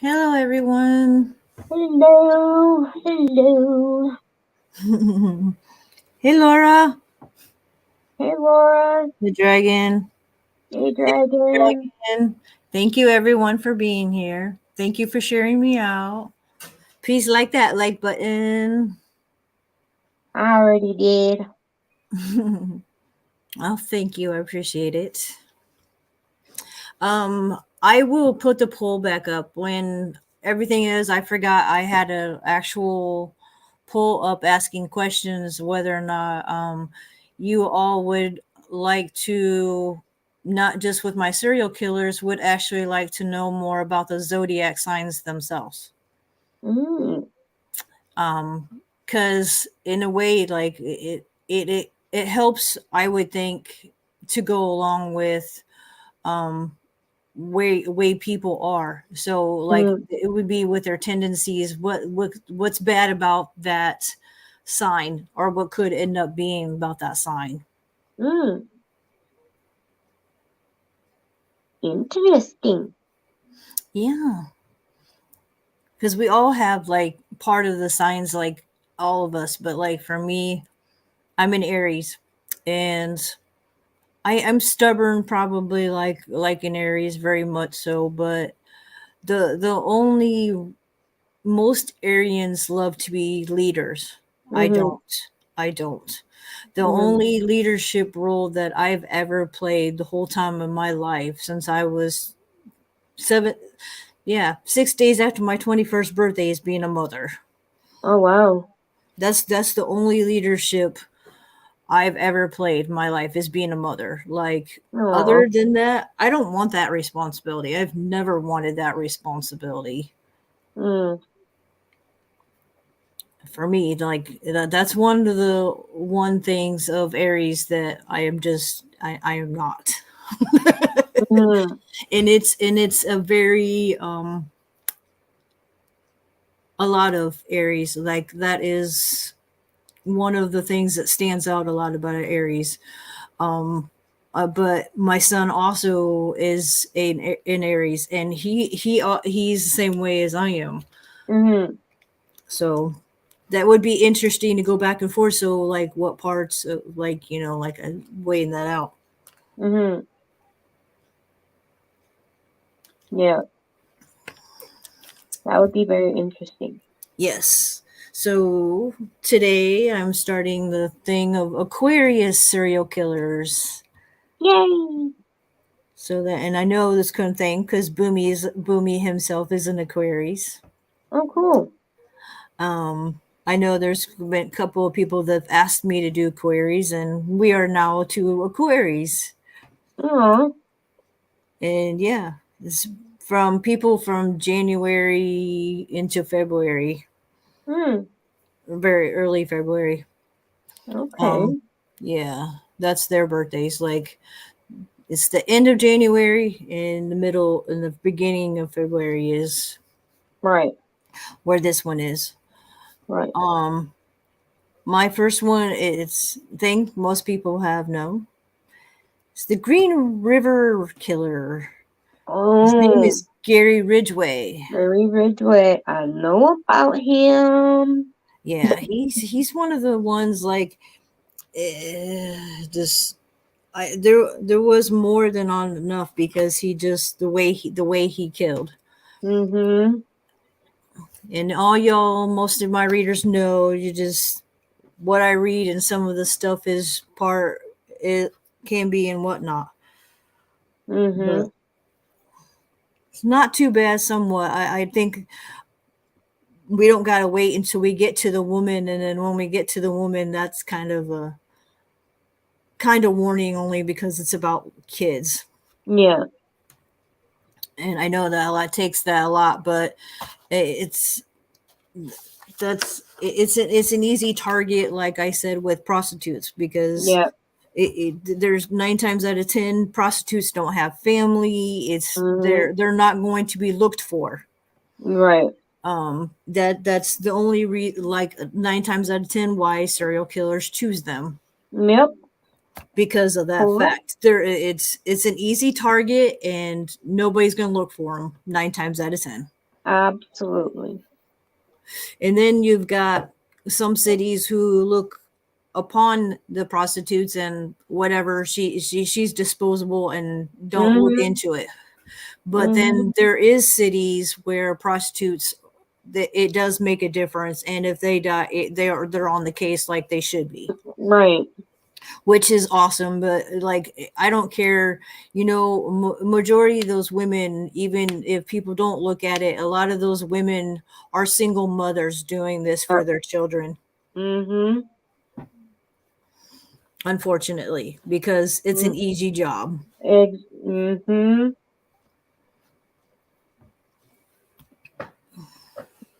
Hello, everyone. Hello, hello. Hey, Laura, Hey, Laura. the dragon. Hey, Hey, Dragon. dragon. Thank you, everyone, for being here. Thank you for sharing me out. Please like that like button. I already did. Oh, thank you. I appreciate it. I will put the poll back up when everything is. I forgot I had an actual poll up asking questions whether or not you all would like to, not just with my serial killers, would actually like to know more about the zodiac signs themselves. Mm, Because in a way, like it helps, I would think, to go along with way people are. So like mm, it would be with their tendencies, what's bad about that sign, or what could end up being about that sign. mm. Interesting. Yeah, because we all have like part of the signs, like all of us, but like for me, I'm an Aries, and I'm stubborn, probably like an Aries, very much so. But the only most Aryans love to be leaders. I Mm-hmm, don't. I don't. The mm-hmm. only leadership role that I've ever played the whole time of my life, since I was seven, yeah, 6 days after my 21st birthday, is being a mother. Oh, wow. That's the only leadership I've ever played in my life, is being a mother. Like, Aw. other than that, I don't want that responsibility. I've never wanted that responsibility. Mm, For me, like that's one of the one things of Aries that I am not. mm, And it's a very a lot of Aries, like that is one of the things that stands out a lot about Aries. But my son also is in Aries, and he's the same way as I am. mm-hmm, So that would be interesting to go back and forth. So like, what parts of, like, like, weighing that out. mm-hmm. Yeah, that would be very interesting. Yes. So today I'm starting the thing of Aquarius serial killers. Yay. So that, and I know this kind of thing because Boomy himself is an Aquarius. Oh, cool. I know there's been a couple of people that have asked me to do Aquarius, and we are now two Aquarius. Aw. And yeah, it's from people from January into February, Mm, very early February. okay. Um, yeah, that's their birthdays. Like, it's the end of January and the middle and the beginning of February is Right, where this one is. right. Um, my first one, it's thing most people have known. It's the Green River Killer. His name Oh, is Gary Ridgway. very Ridgeway. I know about him. Yeah, he's one of the ones, like, just there was more than on enough, because he just the way he killed. Mm-hmm. And all y'all, most of my readers know, you just, what I read and some of the stuff is part, it can be and whatnot, Mm-hmm. but it's not too bad. Somewhat, I think we don't gotta wait until we get to the woman, and then when we get to the woman, that's kind of warning, only because it's about kids. Yeah. And I know that a lot takes that a lot, but it's it's an easy target, like I said, with prostitutes, because Yeah. there's 9 times out of 10 prostitutes don't have family. It's Mm-hmm. they're not going to be looked for. Right. That's the only like 9 times out of 10 why serial killers choose them, Yep. because of that Correct. fact. There, it's an easy target, and nobody's gonna look for them 9 times out of 10. Absolutely. And then you've got some cities who look upon the prostitutes and whatever she's disposable and don't look Mhm. into it. But Mhm. then there is cities where prostitutes, that it does make a difference, and if they die, they're on the case like they should be, Right. which is awesome. But like, I don't care, majority of those women, even if people don't look at it, a lot of those women are single mothers doing this Uh, for their children, mhm. unfortunately, because it's an Mm, easy job. mhm.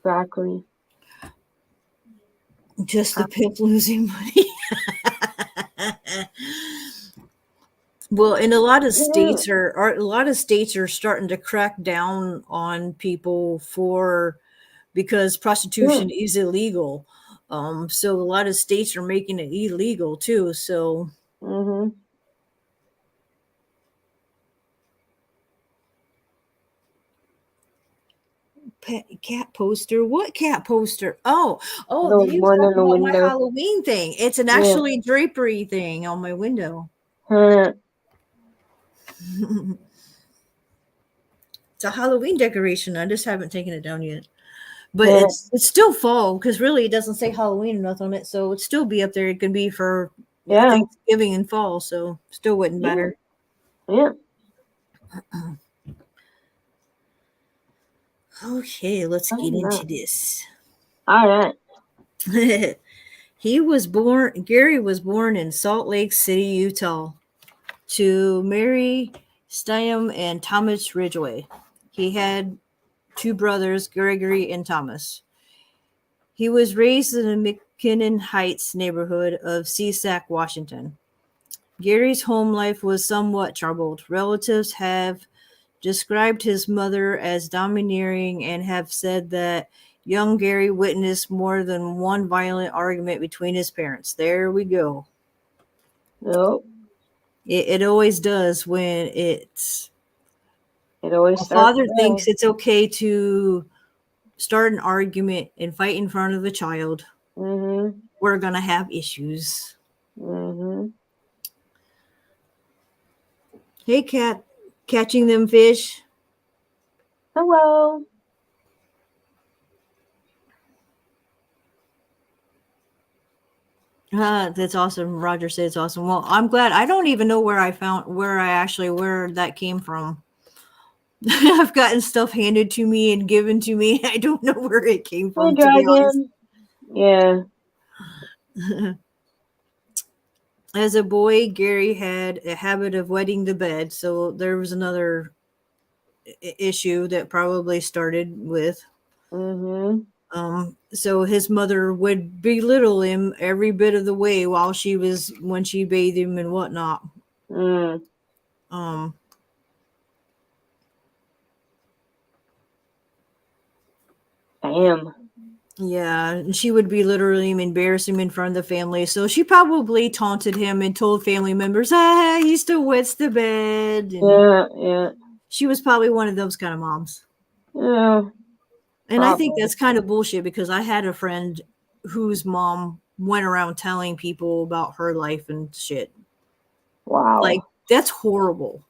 Exactly. Just Uh, the pimp losing money. Well, and mhm. a lot of states are starting to crack down on people for, because prostitution is illegal. So a lot of states are making it illegal too. So Mhm. cat poster. What cat poster? Oh, The you was one in talking the about my window. Halloween thing. It's an Yeah. actually drapery thing on my window. Huh. It's a Halloween decoration. I just haven't taken it down yet. But Huh. it's still fall, because really it doesn't say Halloween or nothing on it, so it'd still be up there. It could be for Yeah. Thanksgiving and fall, so still wouldn't Yeah. matter. Yeah. Okay, let's I get don't into know. this. All right. Gary was born in Salt Lake City, Utah, to Mary Stiam and Thomas Ridgway. He had two brothers, Gregory and Thomas. He was raised in the McKinnon Heights neighborhood of Seasack, Washington. Gary's home life was somewhat troubled. Relatives have described his mother as domineering and have said that young Gary witnessed more than one violent argument between his parents. There we go. Nope. It always does when it's It always a starts father there. thinks it's okay to start an argument and fight in front of a child. Mhm. We're going to have issues. Mhm. Hey, cat, catching them fish. Hello. That's awesome. Roger said it's awesome. Well, I'm glad. I don't even know where that came from. I've gotten stuff handed to me and given to me. I don't know where it came Hi, from, to be honest. dragon. Yeah. As a boy, Gary had a habit of wetting the bed, so there was another issue that probably started with. Mhm. So his mother would belittle him every bit of the way when she bathed him and whatnot. Mm. Um, Damn. Yeah, and she would be literally embarrass him in front of the family. So she probably taunted him and told family members, he still wets the bed. And Yeah. Yeah. she was probably one of those kind of moms. Yeah. And I think Probably. that's kind of bullshit, because I had a friend whose mom went around telling people about her life and shit. Like, Wow. that's horrible.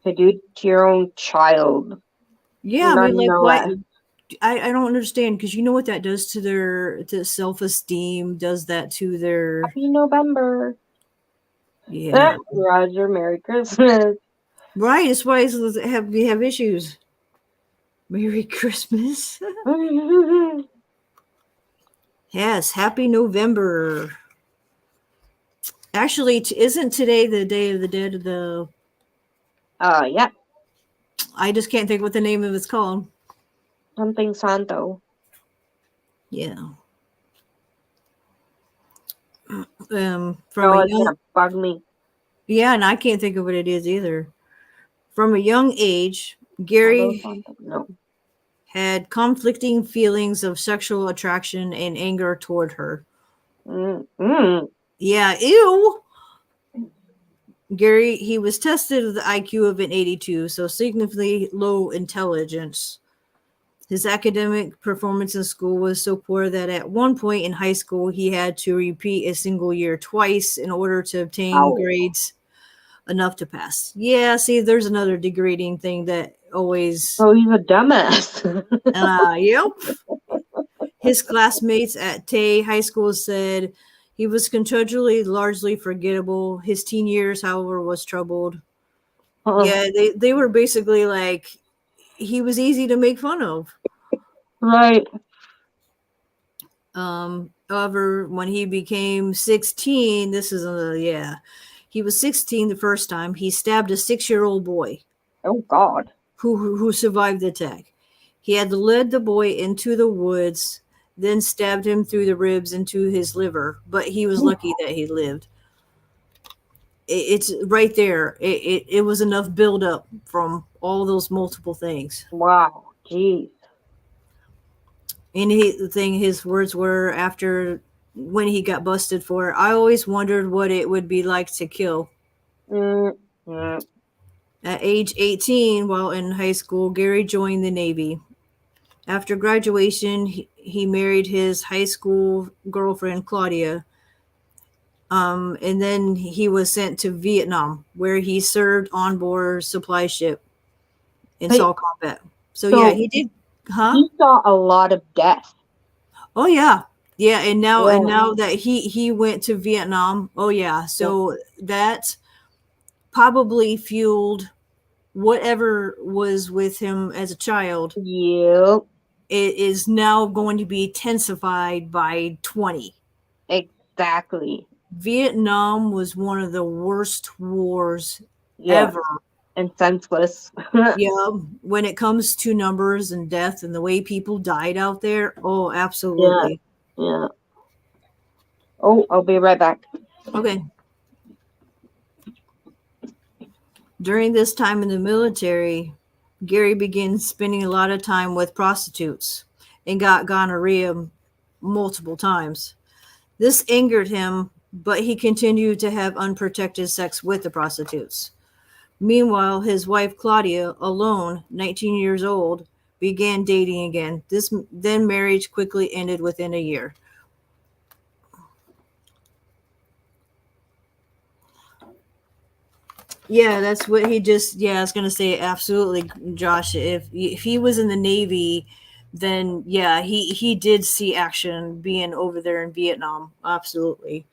To do to your own child. Yeah, I mean, like, why? Nonetheless. I don't understand, because you know what that does to their to self esteem, does that to their, Happy November. yeah. Roger, Merry Christmas. Right, it's why we have issues. Merry Christmas. Yes, happy November. Actually, isn't today the Day of the Dead? Yeah. I just can't think what the name of it's called. Something Santo. Yeah. From a No, it's young, gonna bug me. yeah, and I can't think of what it is either. From a young age, Hello, Gary Santo. No. had conflicting feelings of sexual attraction and anger toward her. Mm. Mm. Yeah, ew. Gary, he was tested with the IQ of an 82, so significantly low intelligence. His academic performance in school was so poor that at one point in high school he had to repeat a single year twice in order to obtain Oh, grades enough to pass. Yeah, see, there's another degrading thing that always. so he's a dumbass. Yep. His classmates at Tay High School said he was contractually largely forgettable. His teen years, however, was troubled. Yeah, they were basically like he was easy to make fun of. Right. However, when he became 16, this is yeah, he was 16 the first time. He stabbed a 6-year-old boy Oh God. who survived the attack. He had led the boy into the woods, then stabbed him through the ribs into his liver, but he was lucky that he lived. It's right there. It was enough buildup from all those multiple things. Wow. Jeez. And the thing, his words were after when he got busted for it, I always wondered what it would be like to kill. Mm. At age 18, while in high school, Gary joined the Navy. After graduation, he married his high school girlfriend, Claudia. And then he was sent to Vietnam, where he served on board supply ship and But saw combat. So yeah, so he did. Huh? he saw a lot of death. Oh yeah, yeah. And Yeah. now that he went to Vietnam. Oh yeah. Yeah. So that probably fueled whatever was with him as a child. Yep. It is now going to be intensified by 20. Exactly. Vietnam was one of the worst wars Yeah. ever. And senseless. Yeah, when it comes to numbers and death and the way people died out there, oh, Yeah. absolutely. Yeah. Oh, I'll be right back. Okay. During this time in the military, Gary began spending a lot of time with prostitutes and got gonorrhea multiple times. This angered him, but he continued to have unprotected sex with the prostitutes. Meanwhile, his wife Claudia, alone, 19 years old, began dating again. This then marriage quickly ended within a year. Yeah, that's what he just. Yeah, I was gonna say absolutely, Josh. If he was in the Navy, then yeah, he did see action being over there in Vietnam. Absolutely.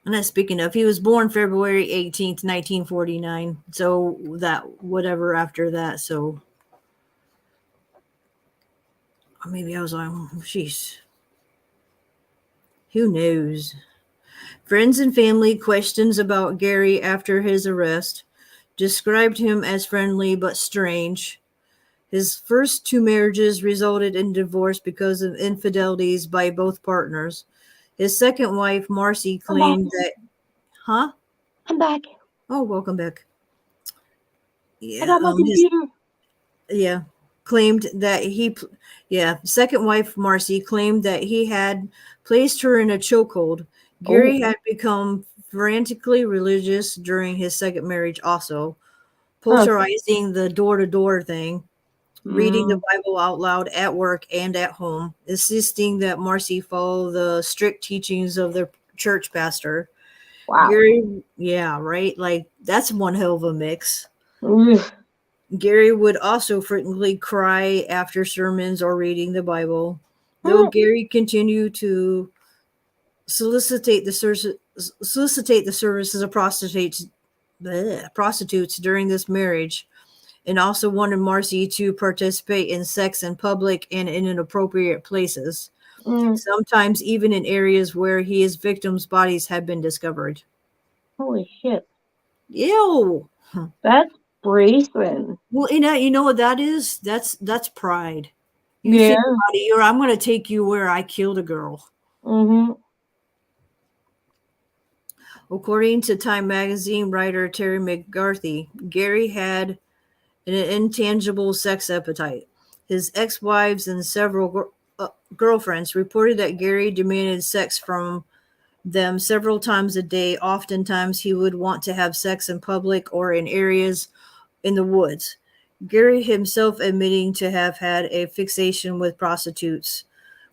And that's speaking of, he was born February 18th, 1949. So that whatever after that. So maybe I was like, oh, jeez, who knows? Friends and family questions about Gary after his arrest described him as friendly but strange. His first two marriages resulted in divorce because of infidelities by both partners. His second wife, Marcy, I'm back. claimed that, huh? I'm back. Oh, welcome back. I Yeah, got my his computer. yeah claimed that he yeah second wife Marcy claimed that he had placed her in a chokehold. Oh. Gary had become frantically religious during his second marriage, also Huh. pulverizing the door-to-door thing, reading the Mm. Bible out loud at work and at home, insisting that Marcy follow the strict teachings of the church pastor. Wow. Gary, yeah, right, like that's one hell of a mix. Ugh. Gary would also frequently cry after sermons or reading the Bible, though Mm. Gary continued to solicitate the services of prostitutes during this marriage, and also wanted Marcy to participate in sex in public and in inappropriate places, Mm. sometimes even in areas where his victims' bodies had been discovered. Holy shit. Ew. That's brazen. Well, you know what that is? That's pride. You Yeah. think about it, I'm going to take you where I killed a girl. Mm-hmm. According to Time magazine writer Terry McCarthy, Gary had an intangible sex appetite. His ex-wives and several girlfriends reported that Gary demanded sex from them several times a day. Oftentimes, he would want to have sex in public or in areas in the woods. Gary himself admitting to have had a fixation with prostitutes,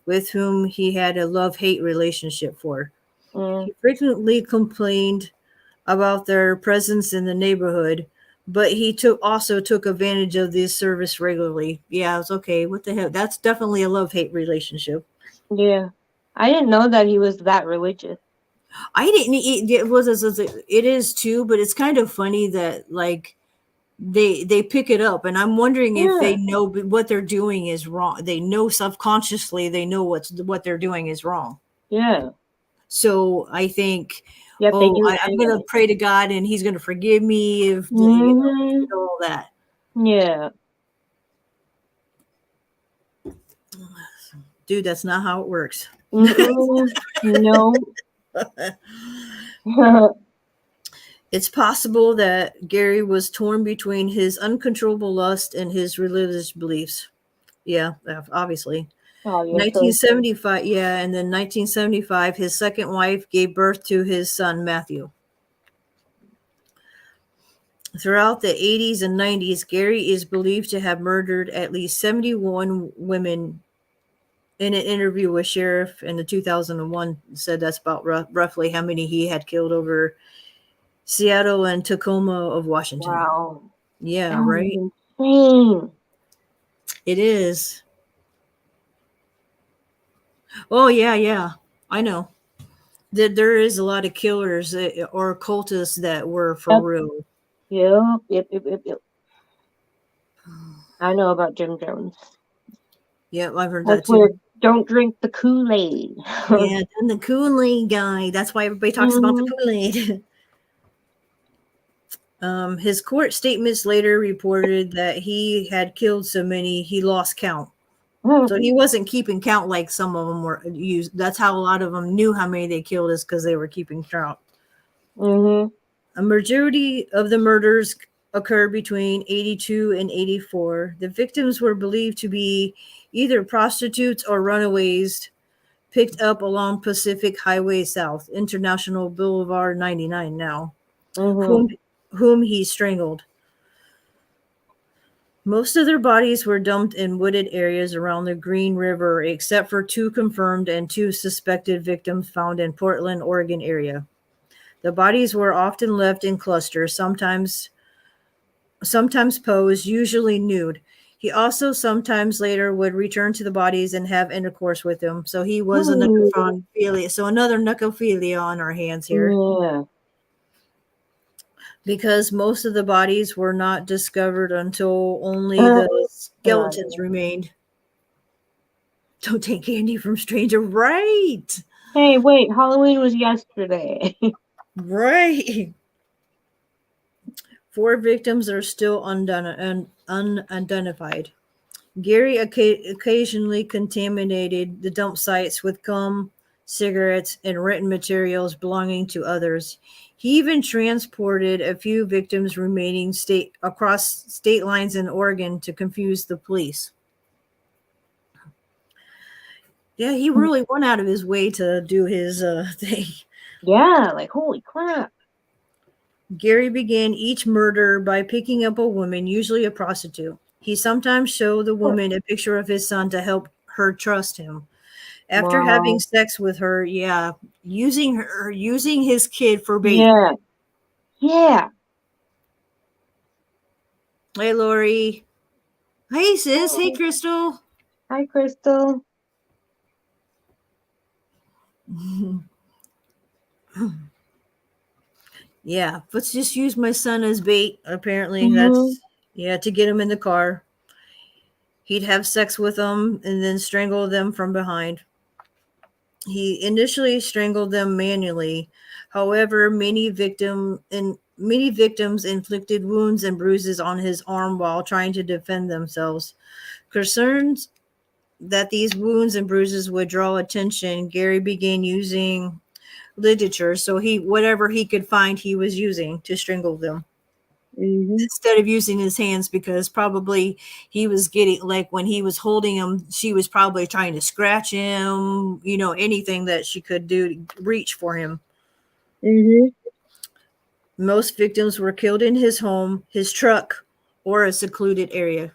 with whom he had a love-hate relationship for. Mm, He frequently complained about their presence in the neighborhood, but he also took advantage of this service regularly. Yeah, it's okay. What the hell? That's definitely a love-hate relationship. yeah. I didn't know that he was that religious. I didn't. It is too, but it's kind of funny that like they pick it up, and I'm wondering if they Yeah, know what they're doing is wrong. They know subconsciously they know what they're doing is wrong. yeah. So I think, Yet they oh, do it I'm gonna anyway. pray to God and He's gonna forgive me if Mm-hmm. all that. Yeah. Dude, that's not how it works. Mm-mm. No. It's possible that Gary was torn between his uncontrollable lust and his religious beliefs. Yeah, obviously. Obviously. 1975, yeah, and then 1975, his second wife gave birth to his son, Matthew. Throughout the 80s and 90s, Gary is believed to have murdered at least 71 women. In an interview with Sheriff in the 2001, said that's about roughly how many he had killed over Seattle and Tacoma of Washington. Wow. Yeah, That right? is insane. It is. Oh, yeah, yeah. I know. There is a lot of killers or cultists that were for Yep. real. Yep. I know about Jim Jones. Yep, I've heard that That's where too. don't drink the Kool-Aid. Yeah, and the Kool-Aid guy. That's why everybody talks about the Hmm. Kool-Aid. His court statements later reported that he had killed so many he lost count. So he wasn't keeping count like some of them were used. That's how a lot of them knew how many they killed, is because they were keeping count. Hmm. A majority of the murders occurred between 82 and 84. The victims were believed to be either prostitutes or runaways picked up along Pacific Highway South, International Boulevard 99 now, Hmm. whom, whom he strangled. Most of their bodies were dumped in wooded areas around the Green River, except for two confirmed and two suspected victims found in Portland, Oregon area. The bodies were often left in clusters, sometimes posed, usually nude. He also sometimes later would return to the bodies and have intercourse with them. So he was a Hmm. necrophilia. So another necrophilia on our hands here, Yeah. because most of the bodies were not discovered until only Uh, the God. skeletons remained. Don't take candy from stranger. Right. Hey, wait, Halloween was yesterday. Right. Four victims are still unidentified. Gary occasionally contaminated the dump sites with gum, cigarettes, and written materials belonging to others. He even transported a few victims remaining across state lines in Oregon to confuse the police. Yeah, he really went out of his way to do his thing. Yeah, like holy crap. Gary began each murder by picking up a woman, usually a prostitute. He sometimes showed the woman a picture of his son to help her trust him. After having Wow. sex with her, yeah, using his kid for bait. Yeah. Yeah. Hey, Lori. Hey, sis. Hey, Oh. Crystal. Hi, Crystal. Yeah, let's just use my son as bait. Apparently, Hmm. that's, yeah, to get him in the car. He'd have sex with them and then strangle them from behind. He initially strangled them manually. However, many victims inflicted wounds and bruises on his arm while trying to defend themselves. Concerned that these wounds and bruises would draw attention, Gary began using literature. So he whatever he could find, he was using to strangle them Hmm. instead of using his hands, because probably he was getting, like, when he was holding him, she was probably trying to scratch him, anything that she could do to reach for him. Hmm. Most victims were killed in his home, his truck, or a secluded area.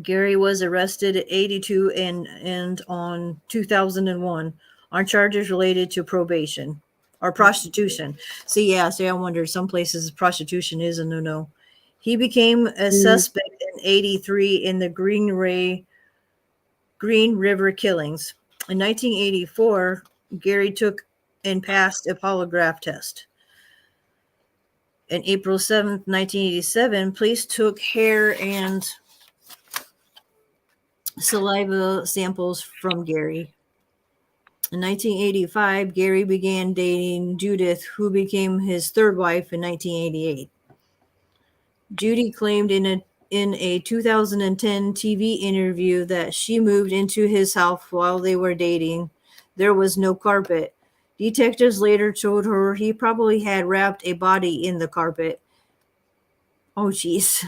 Gary was arrested at 82 and on 2001 on charges related to probation or prostitution. See, I wonder some places prostitution is a no-no. He became a suspect in 83 in the Green River killings. In 1984, Gary took and passed a polygraph test. On April 7th, 1987, police took hair and saliva samples from Gary. In 1985, Gary began dating Judith, who became his third wife in 1988. Judy claimed in a 2010 TV interview that she moved into his house while they were dating. There was no carpet. Detectives later told her he probably had wrapped a body in the carpet. Oh, jeez.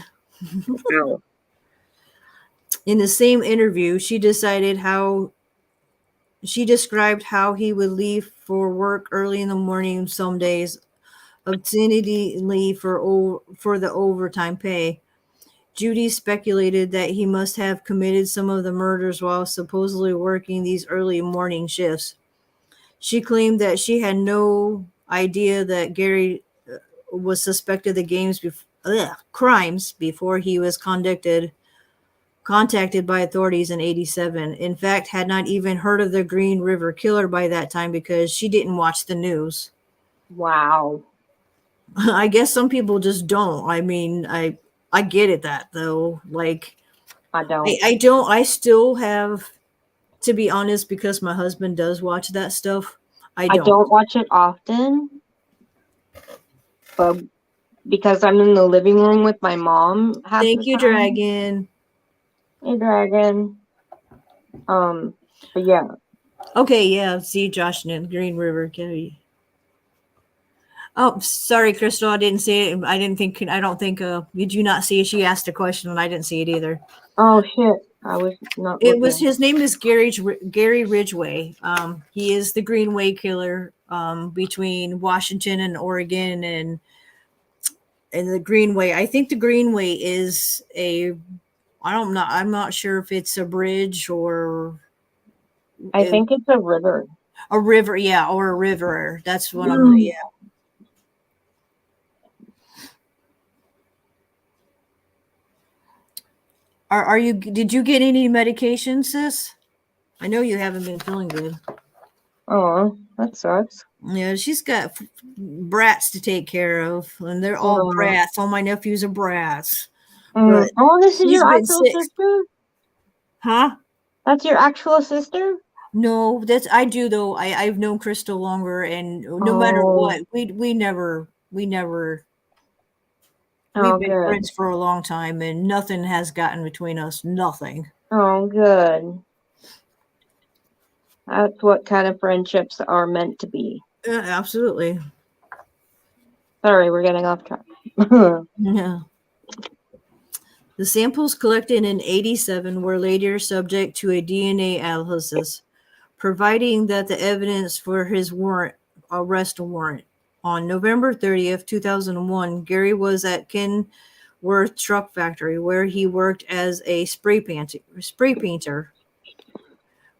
Wow. In the same interview, she described how he would leave for work early in the morning some days, ostensibly for the overtime pay. Judy speculated that he must have committed some of the murders while supposedly working these early morning shifts. She claimed that she had no idea that Gary was suspected of crimes before he was contacted by authorities in 87. In fact, had not even heard of the Green River killer by that time because she didn't watch the news. Wow. I guess some people just don't. I mean, I get it that though. Like I don't. I still have to be honest because my husband does watch that stuff. I I don't. don't watch it often, but because I'm in the living room with my mom half Thank the you, time. Dragon. Hey, Dragon. But yeah. Okay, yeah. See, Josh and Green River. Oh, sorry, Crystal. I didn't see it. I don't think. Did you not see it? She asked a question and I didn't see it either. Oh shit! I was not It was looking. his name is Gary Ridgway. He is the Greenway killer between Washington and Oregon and the Greenway. I think the Greenway is I'm not sure if it's a bridge or I think it's a river. a river, yeah, or a river. That's what yeah. Are you? Did you get any medication, sis? I know you haven't been feeling good. Oh, that sucks. Yeah, she's got brats to take care of, and they're all brats. All my nephews are brats. But Oh, this is she's your been actual sick. sister? Huh? That's your actual sister? No, that's I do though. I've known Crystal longer, and no matter what, we never we've been good. friends for a long time, and nothing has gotten between us. Nothing. Oh, good. That's what kind of friendships are meant to be. Yeah, absolutely. Sorry, we're getting off track. Yeah. The samples collected in 87 were later subject to a DNA analysis, providing that the evidence for his arrest warrant. On November 30th, 2001, Gary was at Kenworth Truck Factory, where he worked as a spray painter.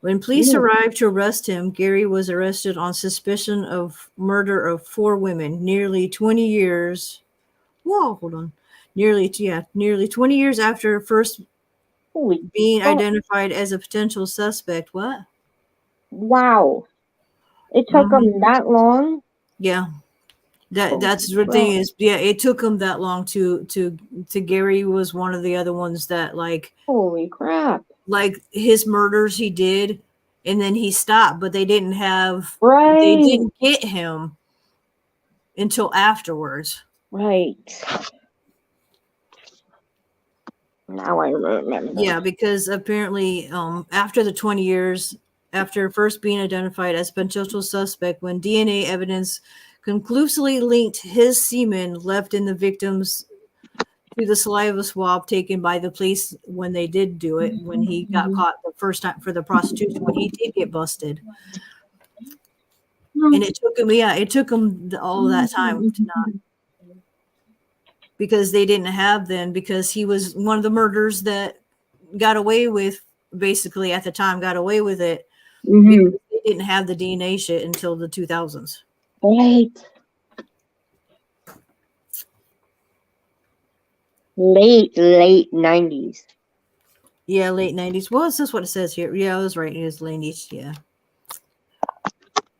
When police arrived to arrest him, Gary was arrested on suspicion of murder of 4 women, nearly 20 years. Whoa, hold on. Nearly 20 years after first being identified as a potential suspect. What? Wow. It took them that long? Yeah. That's the thing is, yeah, it took him that long to Gary was one of the other ones that like holy crap. Like his murders he did and then he stopped, but they didn't get him until afterwards. Right. Now I remember. Yeah, because apparently after the 20 years after first being identified as potential suspect, when DNA evidence conclusively linked his semen left in the victims to the saliva swab taken by the police when they did do it, when he got caught the first time for the prostitution, when he did get busted. And it took him all that time to not. because they didn't have then, because he was one of the murders that got away with, basically at the time, got away with it Mm-hmm. because they didn't have the DNA shit until the 2000s. Right. Late 90s. Yeah, late 90s. Well, this is what it says here. Yeah, I was right. It was late 90s. Yeah.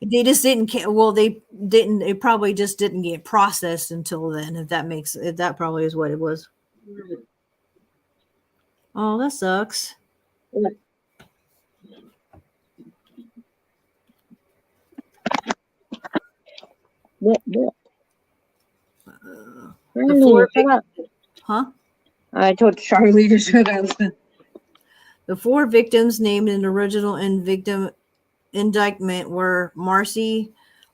They just didn't. Well, they didn't. It probably just didn't get processed until then. If that probably is what it was. Oh, that sucks. What? The Charlie, four, shut up. huh? I told Charlie to shut up. The four victims named in the original and victim indictment were Marcy,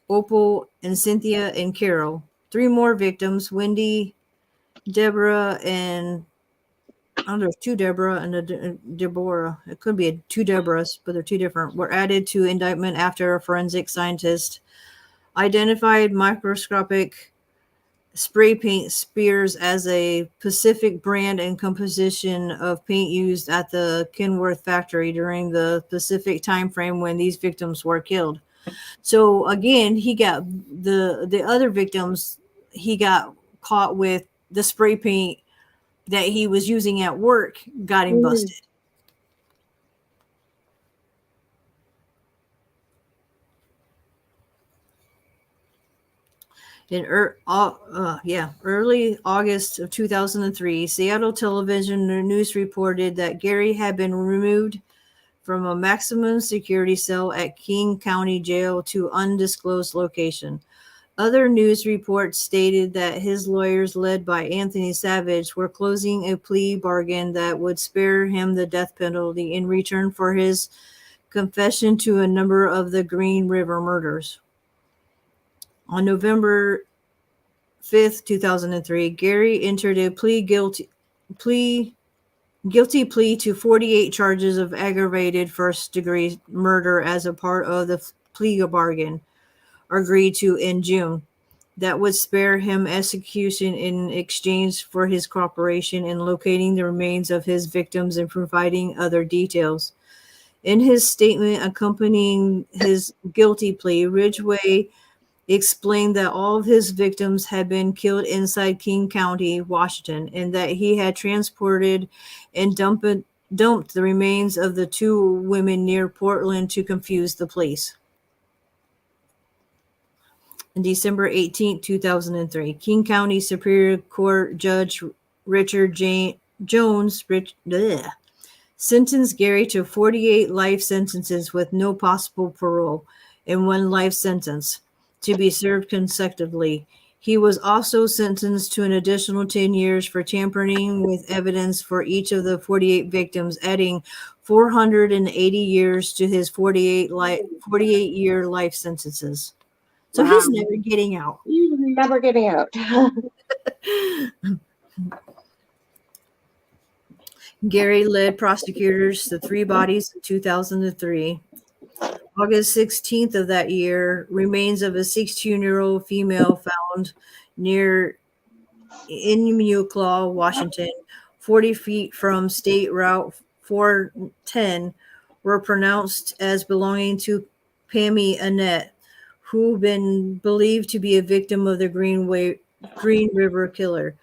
Opal, and Cynthia and Carol. Three more victims, Wendy, Deborah, and there's two Deborah and a Deborah. It could be two Deborahs, but they're two different. Were added to indictment after a forensic scientist identified microscopic spray paint spears as a specific brand and composition of paint used at the Kenworth factory during the specific time frame when these victims were killed. So again, he got the other victims. He got caught with the spray paint that he was using at work. Got him busted. In early August of 2003, Seattle television news reported that Gary had been removed from a maximum security cell at King County Jail to undisclosed location. Other news reports stated that his lawyers, led by Anthony Savage, were closing a plea bargain that would spare him the death penalty in return for his confession to a number of the Green River murders. On November 5th, 2003, Gary entered a guilty plea to 48 charges of aggravated first-degree murder as a part of the plea bargain agreed to in June that would spare him execution in exchange for his cooperation in locating the remains of his victims and providing other details. In his statement accompanying his guilty plea, Ridgway explained that all of his victims had been killed inside King County, Washington, and that he had transported and dumped the remains of the two women near Portland to confuse the police. On December 18, 2003, King County Superior Court Judge Richard Jones sentenced Gary to 48 life sentences with no possible parole and one life sentence to be served consecutively. He was also sentenced to an additional 10 years for tampering with evidence for each of the 48 victims, adding 480 years to his 48-year life sentences. So he's never getting out. He's never getting out. Gary led prosecutors to three bodies in 2003. August 16th of that year, remains of a 16-year-old female found near Enumclaw, Washington, 40 feet from State Route 410, were pronounced as belonging to Pammy Annette, who been believed to be a victim of the Green River Killer.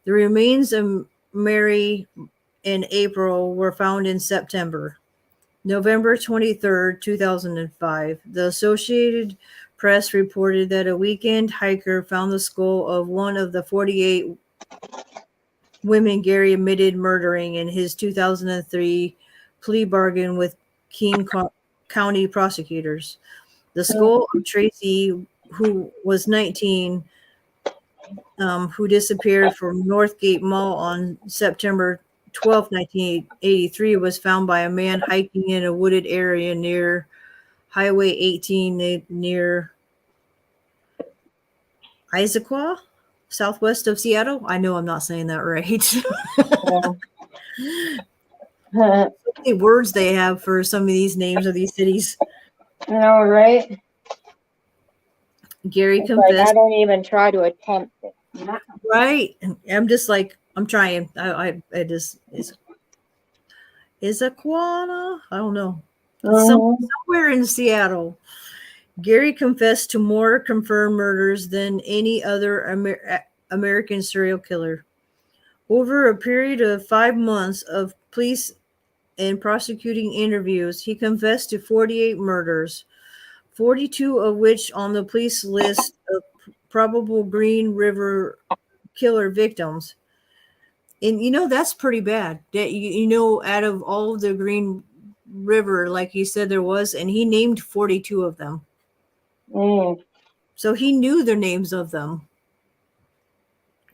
The remains of Mary and April were found in September. November 23rd, 2005, the Associated Press reported that a weekend hiker found the skull of one of the 48 women Gary admitted murdering in his 2003 plea bargain with King County prosecutors. The skull of Tracy, who was 19, who disappeared from Northgate Mall on September 12, 1983, was found by a man hiking in a wooded area near Highway 18 near Issaquah, southwest of Seattle. I know I'm not saying that right. So many words they have for some of these names of these cities. I know, right? Gary It's confessed. like, I don't even try to attempt it. Yeah. right? And I'm just like, I'm trying. I just is Aquana? I don't know. It's somewhere in Seattle. Gary confessed to more confirmed murders than any other American serial killer. Over a period of 5 months of police and prosecuting interviews, he confessed to 48 murders, 42 of which on the police list of probable Green River killer victims. And that's pretty bad. That out of all of the Green River, like you said there was, and he named 42 of them. So he knew the names of them.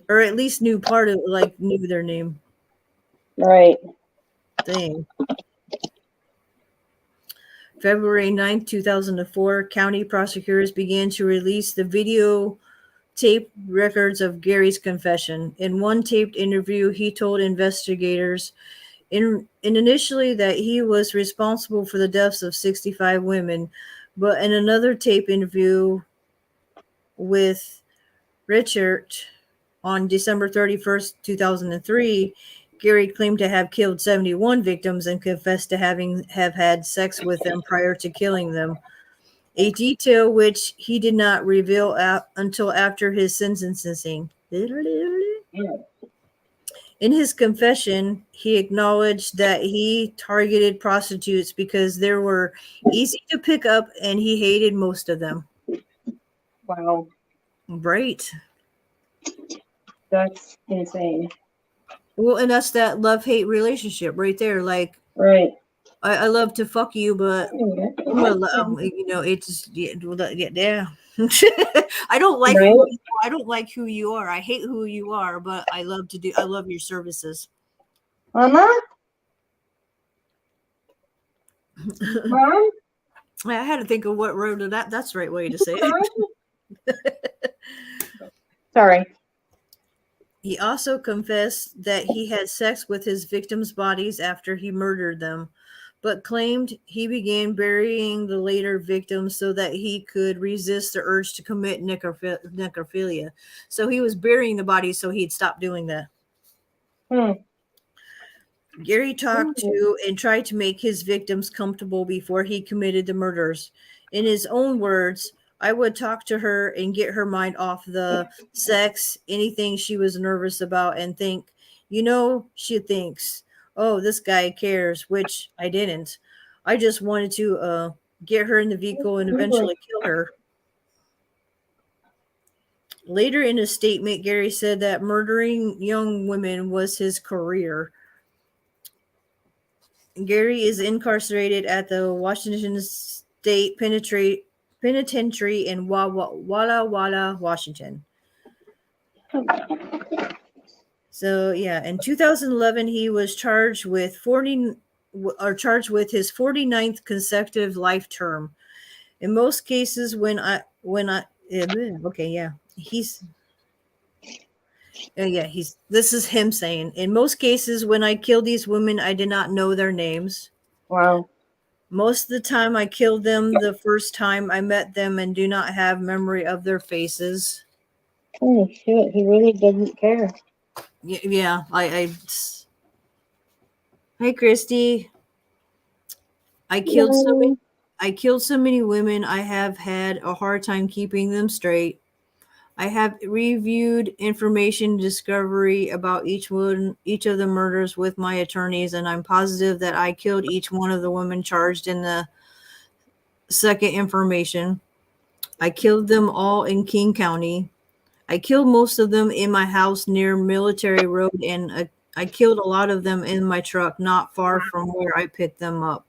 Or at least knew part of knew their name. Right. Dang. February 9th, 2004, county prosecutors began to release the video tape records of Gary's confession. In one taped interview, he told investigators initially that he was responsible for the deaths of 65 women, but in another tape interview with Richard on December 31st, 2003, Gary claimed to have killed 71 victims and confessed to have had sex with them prior to killing them, a detail which he did not reveal until after his sentencing. In his confession, he acknowledged that he targeted prostitutes because they were easy to pick up and he hated most of them. Wow. Right. That's insane. Well, and that's that love-hate relationship right there. Like, Right. I love to fuck you, but I'm gonna, it's yeah. I don't like Right. I don't like who you are. I hate who you are, but I love your services. Mama? Mom? I had to think of what road that's the right way to say it. Sorry. He also confessed that he had sex with his victims' bodies after he murdered them, but claimed he began burying the later victims so that he could resist the urge to commit necrophilia. So he was burying the bodies so he'd stop doing that. Gary talked to and tried to make his victims comfortable before he committed the murders. In his own words, I would talk to her and get her mind off the sex, anything she was nervous about, and think, she thinks, oh, this guy cares, which I didn't. I just wanted to get her in the vehicle and eventually kill her. Later in a statement, Gary said that murdering young women was his career. Gary is incarcerated at the Washington State Penitentiary in Walla Walla, Washington. So yeah, in 2011, he was charged with his 49th consecutive life term. In most cases, this is him saying, in most cases, when I killed these women, I did not know their names. Wow. Most of the time, I killed them the first time I met them and do not have memory of their faces. Holy shit, he really doesn't care. Yeah, Hey, Christy. I killed so many women. I have had a hard time keeping them straight. I have reviewed information discovery about each of the murders with my attorneys, and I'm positive that I killed each one of the women charged in the second information. I killed them all in King County. I killed most of them in my house near Military Road, and I killed a lot of them in my truck not far from where I picked them up.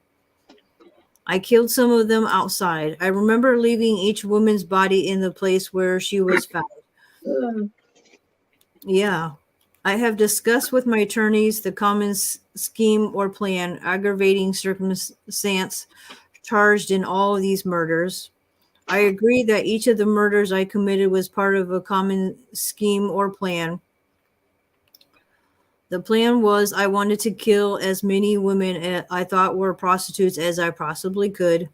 I killed some of them outside. I remember leaving each woman's body in the place where she was found. Yeah. I have discussed with my attorneys the common scheme or plan, aggravating circumstance charged in all of these murders. I agree that each of the murders I committed was part of a common scheme or plan. The plan was I wanted to kill as many women I thought were prostitutes as I possibly could.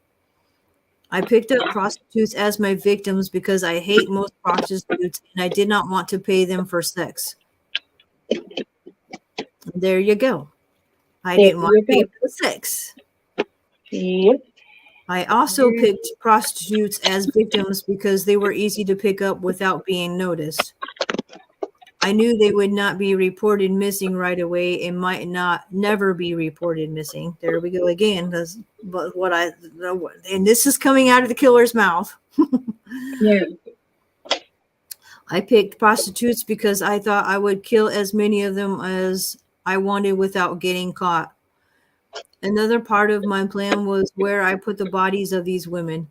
I picked up prostitutes as my victims because I hate most prostitutes and I did not want to pay them for sex. There you go. I There didn't want you to pay go. for the sex. Yep. I also picked prostitutes as victims because they were easy to pick up without being noticed. I knew they would not be reported missing right away and might not never be reported missing. There we go again. That's what I and this is coming out of the killer's mouth. Yeah. I picked prostitutes because I thought I would kill as many of them as I wanted without getting caught. Another part of my plan was where I put the bodies of these women.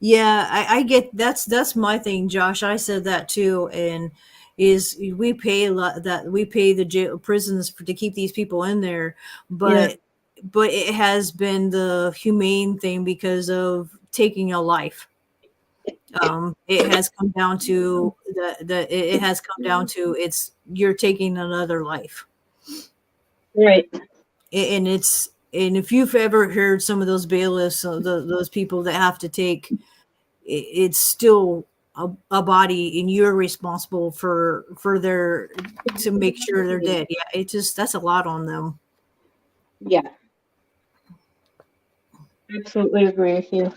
Yeah, I get that's my thing, Josh. I said that too, and is we pay a lot that we pay the jail prisons to keep these people in there, Yeah. but it has been the humane thing because of taking a life. It has come down to it has come down to it's you're taking another life, Right. and if you've ever heard some of those bailiffs, those people that have to take it's still a body and you're responsible for their to make sure they're dead. Yeah, it just that's a lot on them. Yeah. Absolutely agree with you.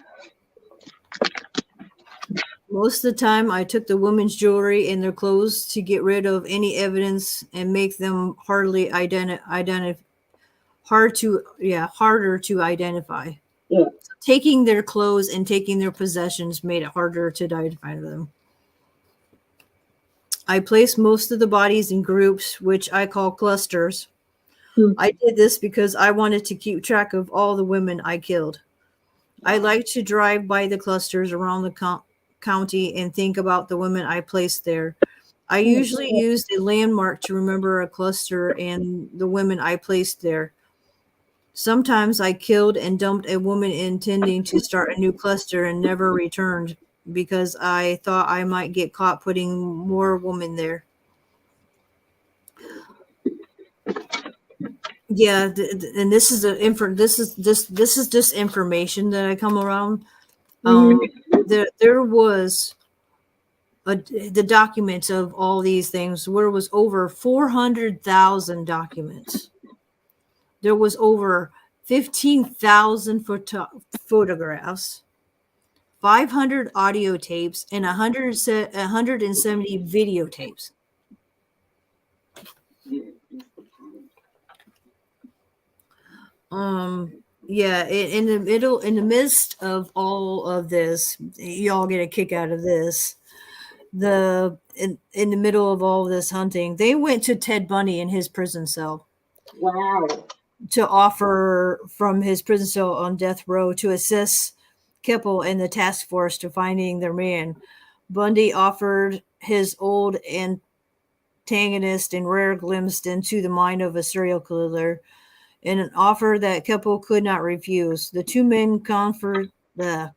Most of the time I took the women's jewelry and their clothes to get rid of any evidence and make them harder to identify. Yeah. Taking their clothes and taking their possessions made it harder to identify them. I placed most of the bodies in groups, which I call clusters. Hmm. I did this because I wanted to keep track of all the women I killed. I like to drive by the clusters around the county and think about the women I placed there. I usually used a landmark to remember a cluster and the women I placed there. Sometimes I killed and dumped a woman intending to start a new cluster and never returned because I thought I might get caught putting more women there. Yeah, and this is this is just information that I come around. Mhm. There was the documents of all these things. Where was over 400,000 documents. There was over 15,000 photographs, 500 audio tapes, and 170 videotapes. Yeah, in the midst of all of this, y'all get a kick out of this. In the middle of all this hunting, they went to Ted Bundy in his prison cell Wow. to offer from his prison cell on death row to assist Kipple and the task force to finding their man. Bundy offered his old antagonist and rare glimpse into the mind of a serial killer, in an offer that Keppel could not refuse. The two men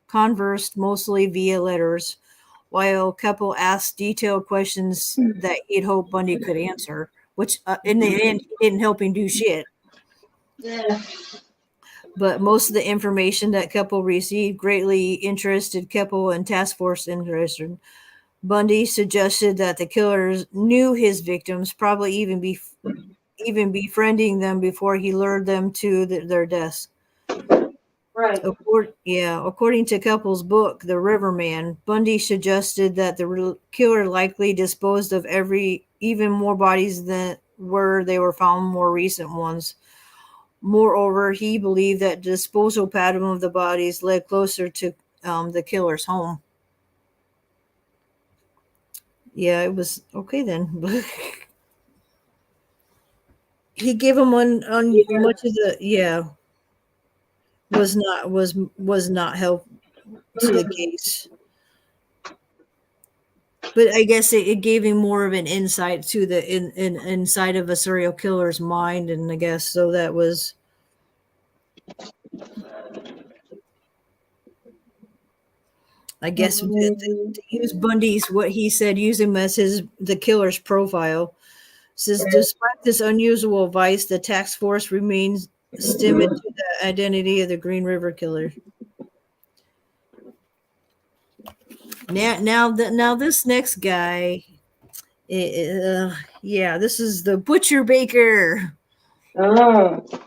conversed mostly via letters, while Keppel asked detailed questions that he'd hoped Bundy could answer, which in the end he didn't help him do shit. Yeah. But most of the information that Keppel received greatly interested Keppel and task force interested. Bundy suggested that the killers knew his victims, probably even befriending them before he lured them to their deaths. Right. According to Keppel's book, The Riverman, Bundy suggested that the killer likely disposed of even more bodies than where they were found more recent ones. Moreover, he believed that the disposal pattern of the bodies led closer to the killer's home. Yeah, it was okay then. He gave him on Yeah. much of the was not help to the case, but I guess it gave him more of an insight to the inside of a serial killer's mind, and I guess so that was. I guess to use Bundy's what he said, use him as the killer's profile. Says despite this unusual vice, the task force remains timid to the identity of the Green River Killer. Now this next guy, yeah, this is the Butcher Baker. Oh, Do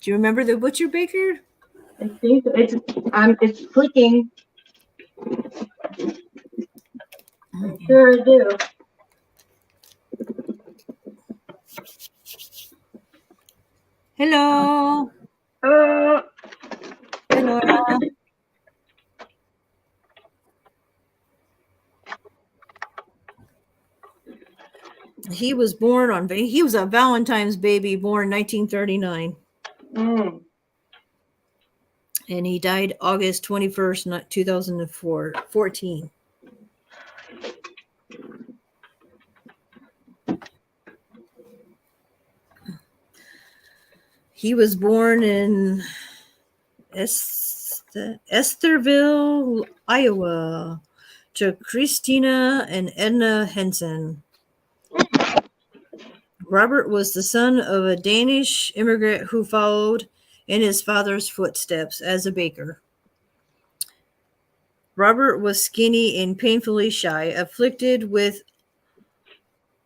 you remember the Butcher Baker? I think it's clicking. I sure do. Hello. Uh, Hello. He was a Valentine's baby born 1939. mm. And he died August 21st, 2014. He was born in Estherville, Iowa, to Christina and Edna Henson. Robert was the son of a Danish immigrant who followed in his father's footsteps as a baker. Robert was skinny and painfully shy, afflicted with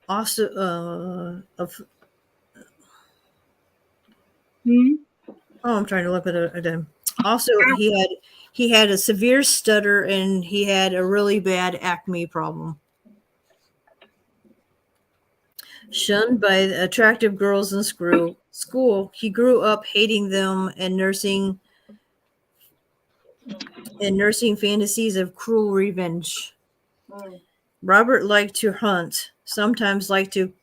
I'm trying to look at it. Also, he had a severe stutter and he had a really bad acne problem. Shunned by attractive girls in school, he grew up hating them and nursing fantasies of cruel revenge. Robert liked to hunt, sometimes liked to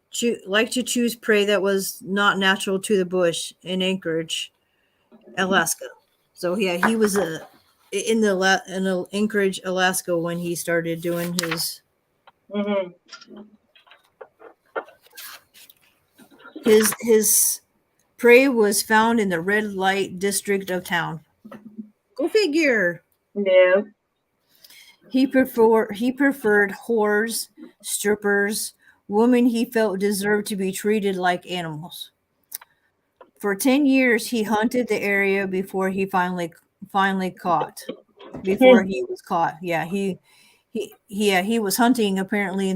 choose prey that was not natural to the bush in Anchorage, Alaska. So yeah, he was in Anchorage, Alaska when he started doing his his prey was found in the red light district of town. Go figure. No. He preferred whores, strippers, women he felt deserved to be treated like animals. For 10 years, he hunted the area before he finally caught. Before he was caught, yeah, he was hunting apparently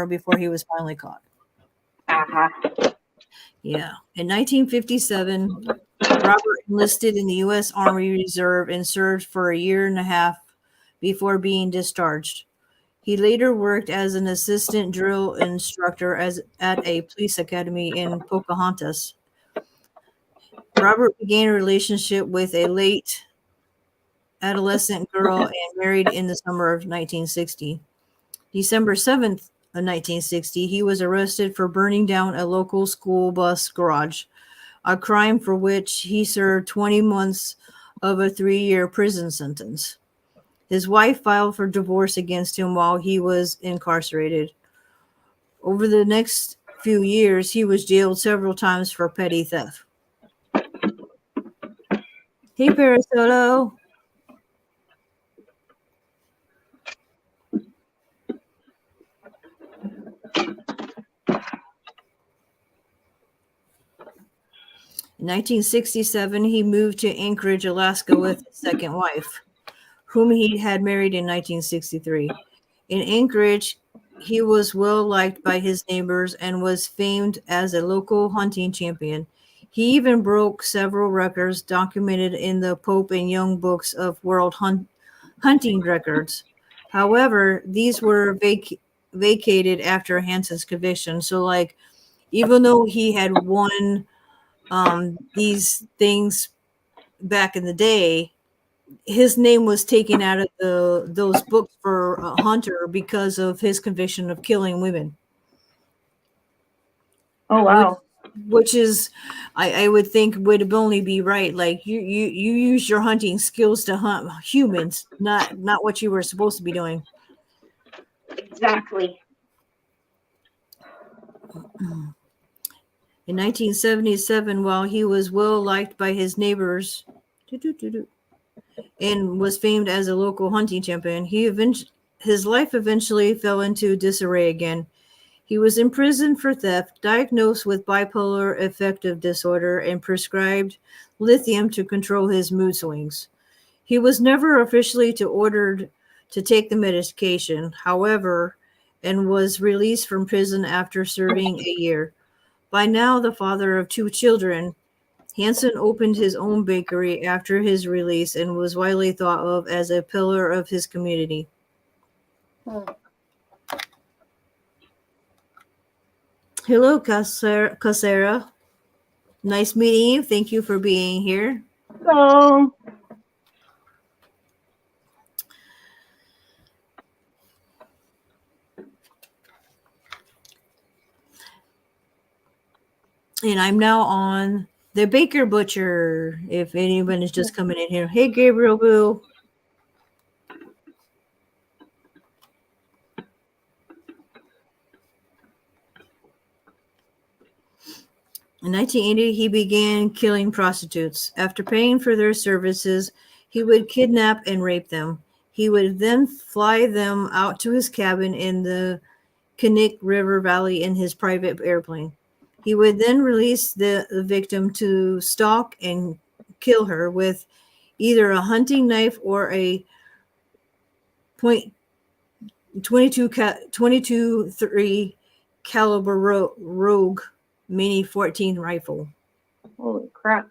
before he was finally caught. Yeah, in 1957, Robert enlisted in the U.S. Army Reserve and served for a year and a half before being discharged. He later worked as an assistant drill instructor at a police academy in Pocahontas. Robert began a relationship with a late adolescent girl and married in the summer of 1960. December 7th of 1960, he was arrested for burning down a local school bus garage, a crime for which he served 20 months of a 3-year prison sentence. His wife filed for divorce against him while he was incarcerated. Over the next few years, he was jailed several times for petty theft. Hey, Parasolo. In 1967, he moved to Anchorage, Alaska with his second wife, whom he had married in 1963. In Anchorage, he was well liked by his neighbors and was famed as a local hunting champion. He even broke several records documented in the Pope and Young books of world hunting records. However, these were vacated after Hanson's conviction. So, like, even though he had won these things back in the day, his name was taken out of those books for Hunter because of his conviction of killing women. Oh wow! Which is, I would think would only be right. Like you use your hunting skills to hunt humans, not what you were supposed to be doing. Exactly. In 1977, while he was well liked by his neighbors and was famed as a local hunting champion, his life eventually fell into disarray again. He was imprisoned for theft, diagnosed with bipolar affective disorder, and prescribed lithium to control his mood swings. He was never officially ordered to take the medication, however, and was released from prison after serving a year. By now, the father of two children, Hansen opened his own bakery after his release and was widely thought of as a pillar of his community. Hello, Casera. Nice meeting you. Thank you for being here. So, And I'm now on the Baker Butcher, if anyone is just coming in here. Hey, Gabriel Boo. In 1980, he began killing prostitutes. After paying for their services, he would kidnap and rape them. He would then fly them out to his cabin in the Kinnick River Valley in his private airplane. He would then release the victim to stalk and kill her with either a hunting knife or a .22 .22 caliber Rogue Mini 14 rifle. holy crap.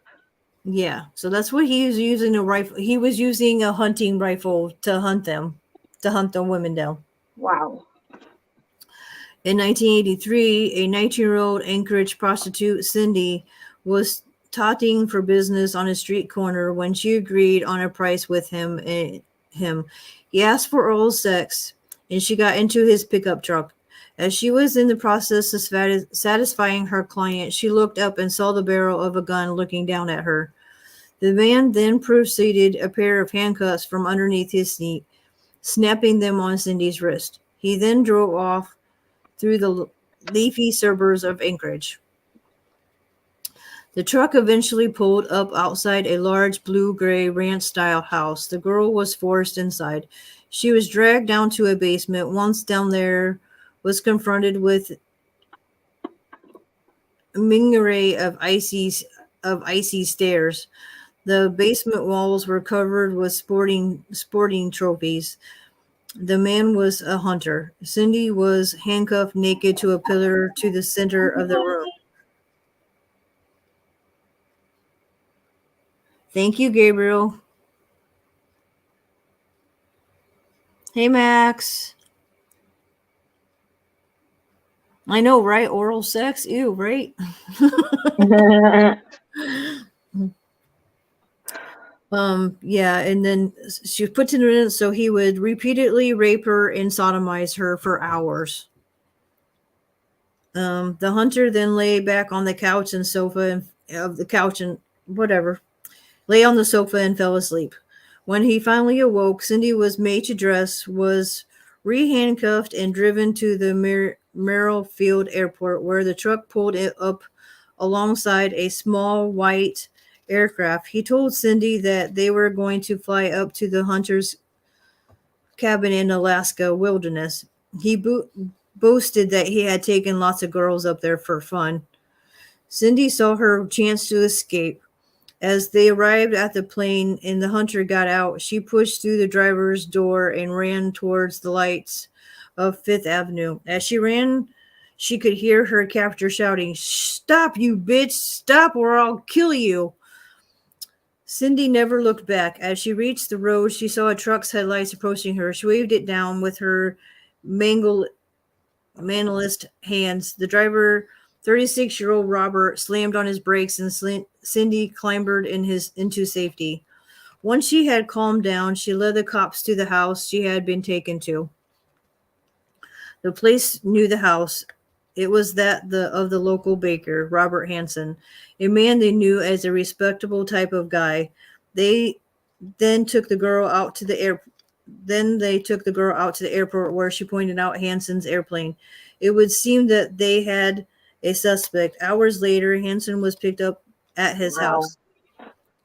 Yeah, so that's what he was using a rifle. He was using a hunting rifle to hunt the women down. Wow. In 1983, a 19-year-old Anchorage prostitute, Cindy, was touting for business on a street corner when she agreed on a price with him. He asked for oral sex, and she got into his pickup truck. As she was in the process of satisfying her client, she looked up and saw the barrel of a gun looking down at her. The man then proceeded a pair of handcuffs from underneath his seat, snapping them on Cindy's wrist. He then drove off through the leafy suburbs of Anchorage. The truck eventually pulled up outside a large blue-gray ranch-style house. The girl was forced inside. She was dragged down to a basement. Once down there, was confronted with a menagerie of icy stairs. The basement walls were covered with sporting trophies. The man was a hunter. Cindy was handcuffed naked to a pillar to the center of the room. Thank you, Gabriel. Hey, Max. I know, right? Oral sex? Ew, right? Yeah, and then she was put in it so he would repeatedly rape her and sodomize her for hours. The hunter then lay back on the couch and sofa lay on the sofa and fell asleep. When he finally awoke, Cindy was made to dress, was re-handcuffed and driven to the Merrill Field Airport, where the truck pulled it up alongside a small white aircraft. He told Cindy that they were going to fly up to the hunter's cabin in Alaska wilderness. He boasted that he had taken lots of girls up there for fun. Cindy saw her chance to escape. As they arrived at the plane and the hunter got out, she pushed through the driver's door and ran towards the lights of Fifth Avenue. As she ran, she could hear her captor shouting, "Stop, you bitch! Stop or I'll kill you!" Cindy never looked back. As she reached the road, she saw a truck's headlights approaching her. She waved it down with her manlist hands. The driver, 36-year-old Robert, slammed on his brakes and Cindy clambered into safety. Once she had calmed down, she led the cops to the house she had been taken to. The police knew the house. It was that of the local baker, Robert Hansen, a man they knew as a respectable type of guy. They then took the girl out to the airport where she pointed out Hansen's airplane. It would seem that they had a suspect. Hours later, Hansen was picked up at his house.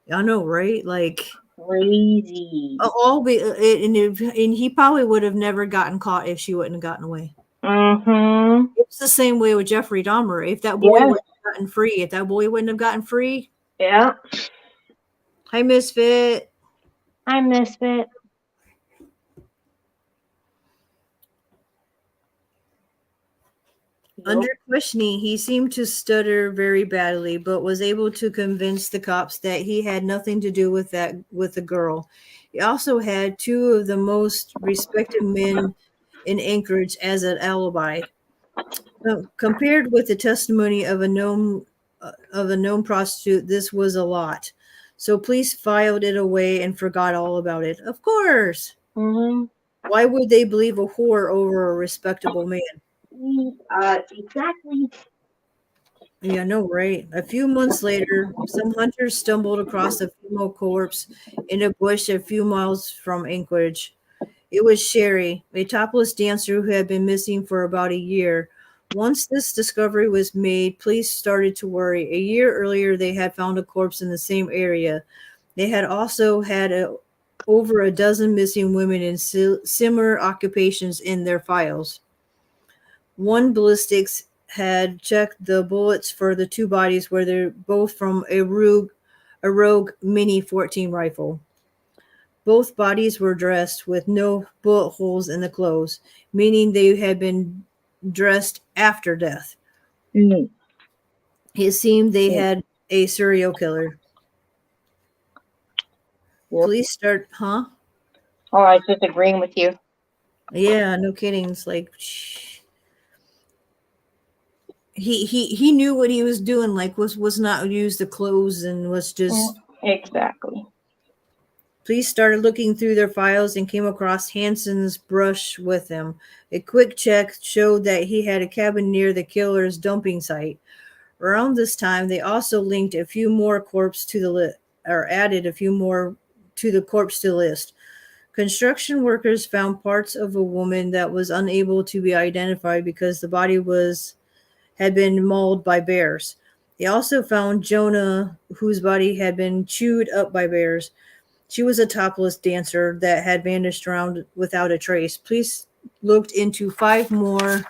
I know, right? Like crazy. And he probably would have never gotten caught if she wouldn't have gotten away. Mm-hmm. It's the same way with Jeffrey Dahmer. If that boy Yes. would have gotten free, if that boy wouldn't have gotten free, Yeah. hi Misfit. I miss it. Under Yup. questioning, he seemed to stutter very badly, but was able to convince the cops that he had nothing to do with the girl. He also had two of the most respected men in Anchorage as an alibi. Compared with the testimony of a known prostitute, this was a lot. So police filed it away and forgot all about it. Of course. Mhm. Why would they believe a whore over a respectable man? Exactly. Yeah, no, right. A few months later, some hunters stumbled across a female corpse in a bush a few miles from Anchorage. It was Sherry, a topless dancer who had been missing for about a year. Once this discovery was made, police started to worry. A year earlier, they had found a corpse in the same area. They had also had over a dozen missing women in similar occupations in their files. One ballistics had checked the bullets for the two bodies were they both from a rogue Mini 14 rifle. Both bodies were dressed with no bullet holes in the clothes, meaning they had been dressed after death. Mm. It seemed they Yep. had a serial killer. Yep. Police start, huh? Oh, I was just agreeing with you. Yeah, no kidding. It's like he knew what he was doing. Like was not use the clothes and was just. Exactly. Police started looking through their files and came across Hanson's brush with him. A quick check showed that he had a cabin near the killer's dumping site. Around this time, they also linked a few more corpses to the list, or added a few more to the corpse to the list. Construction workers found parts of a woman that was unable to be identified because the body had been mauled by bears. They also found Jonah, whose body had been chewed up by bears. She was a topless dancer that had vanished around without a trace. Police looked into five more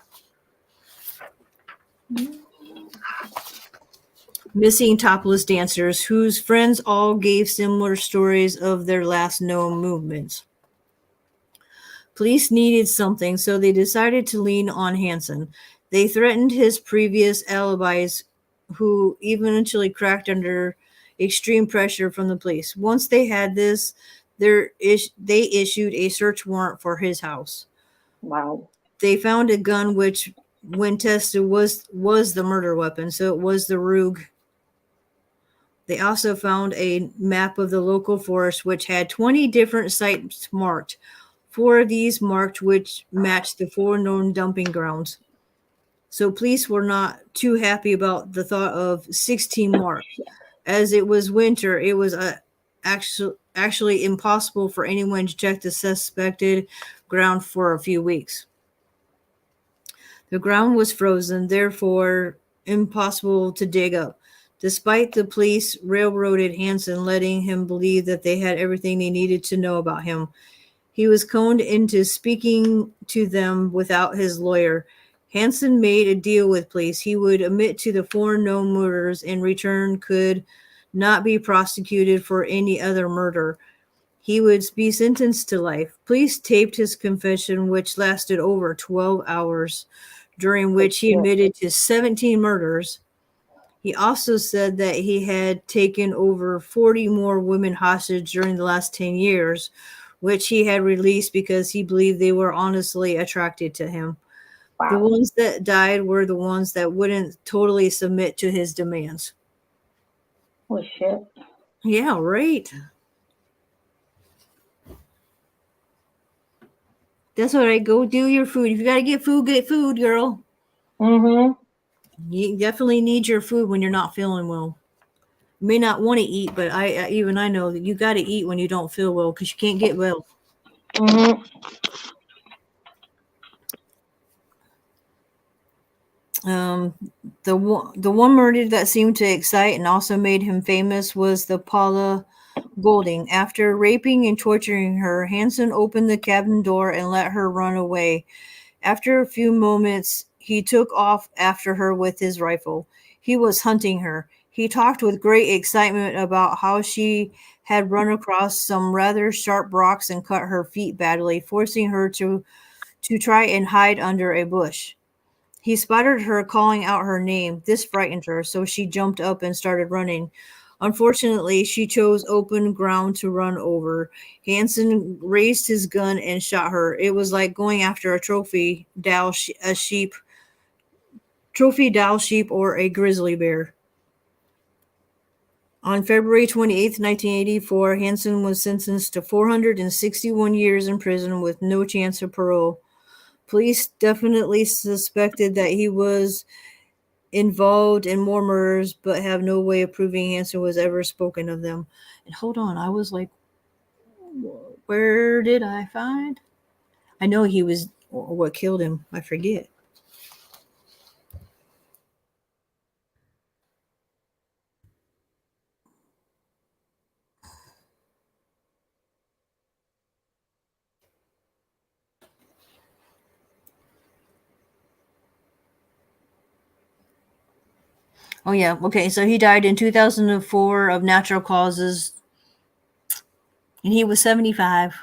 missing topless dancers whose friends all gave similar stories of their last known movements. Police needed something, so they decided to lean on Hansen. They threatened his previous alibis, who eventually cracked under extreme pressure from the police. Once they had this, they issued a search warrant for his house. Wow. They found a gun which, when tested, was the murder weapon, so it was the Rug. They also found a map of the local forest which had 20 different sites marked. Four of these marked which matched the four known dumping grounds. So police were not too happy about the thought of 16 marked. As it was winter, it was actually impossible for anyone to check the suspected ground for a few weeks. The ground was frozen, therefore impossible to dig up. Despite the police railroaded Hansen, letting him believe that they had everything they needed to know about him, he was conned into speaking to them without his lawyer. Hansen made a deal with police. He would admit to the four known murders in return could not be prosecuted for any other murder. He would be sentenced to life. Police taped his confession, which lasted over 12 hours, during Oh, which he shit. admitted to 17 murders. He also said that he had taken over 40 more women hostage during the last 10 years, which he had released because he believed they were honestly attracted to him. The Wow. ones that died were the ones that wouldn't totally submit to his demands. Holy shit. Yeah, right. That's what I go do your food. If you gotta get food, girl. Mm-hmm. You definitely need your food when you're not feeling well. You may not want to eat, but I know that you got to eat when you don't feel well because you can't get well. Mm-hmm. Um, the one murder that seemed to excite and also made him famous was the Paula Golding. After raping and torturing her, Hansen opened the cabin door and let her run away. After a few moments, he took off after her with his rifle. He was hunting her. He talked with great excitement about how she had run across some rather sharp rocks and cut her feet badly, forcing her to try and hide under a bush. He spotted her calling out her name. This frightened her, so she jumped up and started running. Unfortunately, she chose open ground to run over. Hansen raised his gun and shot her. It was like going after a trophy doll sheep, or a grizzly bear. On February 28, 1984, Hansen was sentenced to 461 years in prison with no chance of parole. Police definitely suspected that he was involved in more murders, but have no way of proving Hansen was ever spoken of them. And hold on, I was like, where did I find? I know he was what killed him. I forget. Oh yeah, okay. So he died in 2004 of natural causes, and he was 75.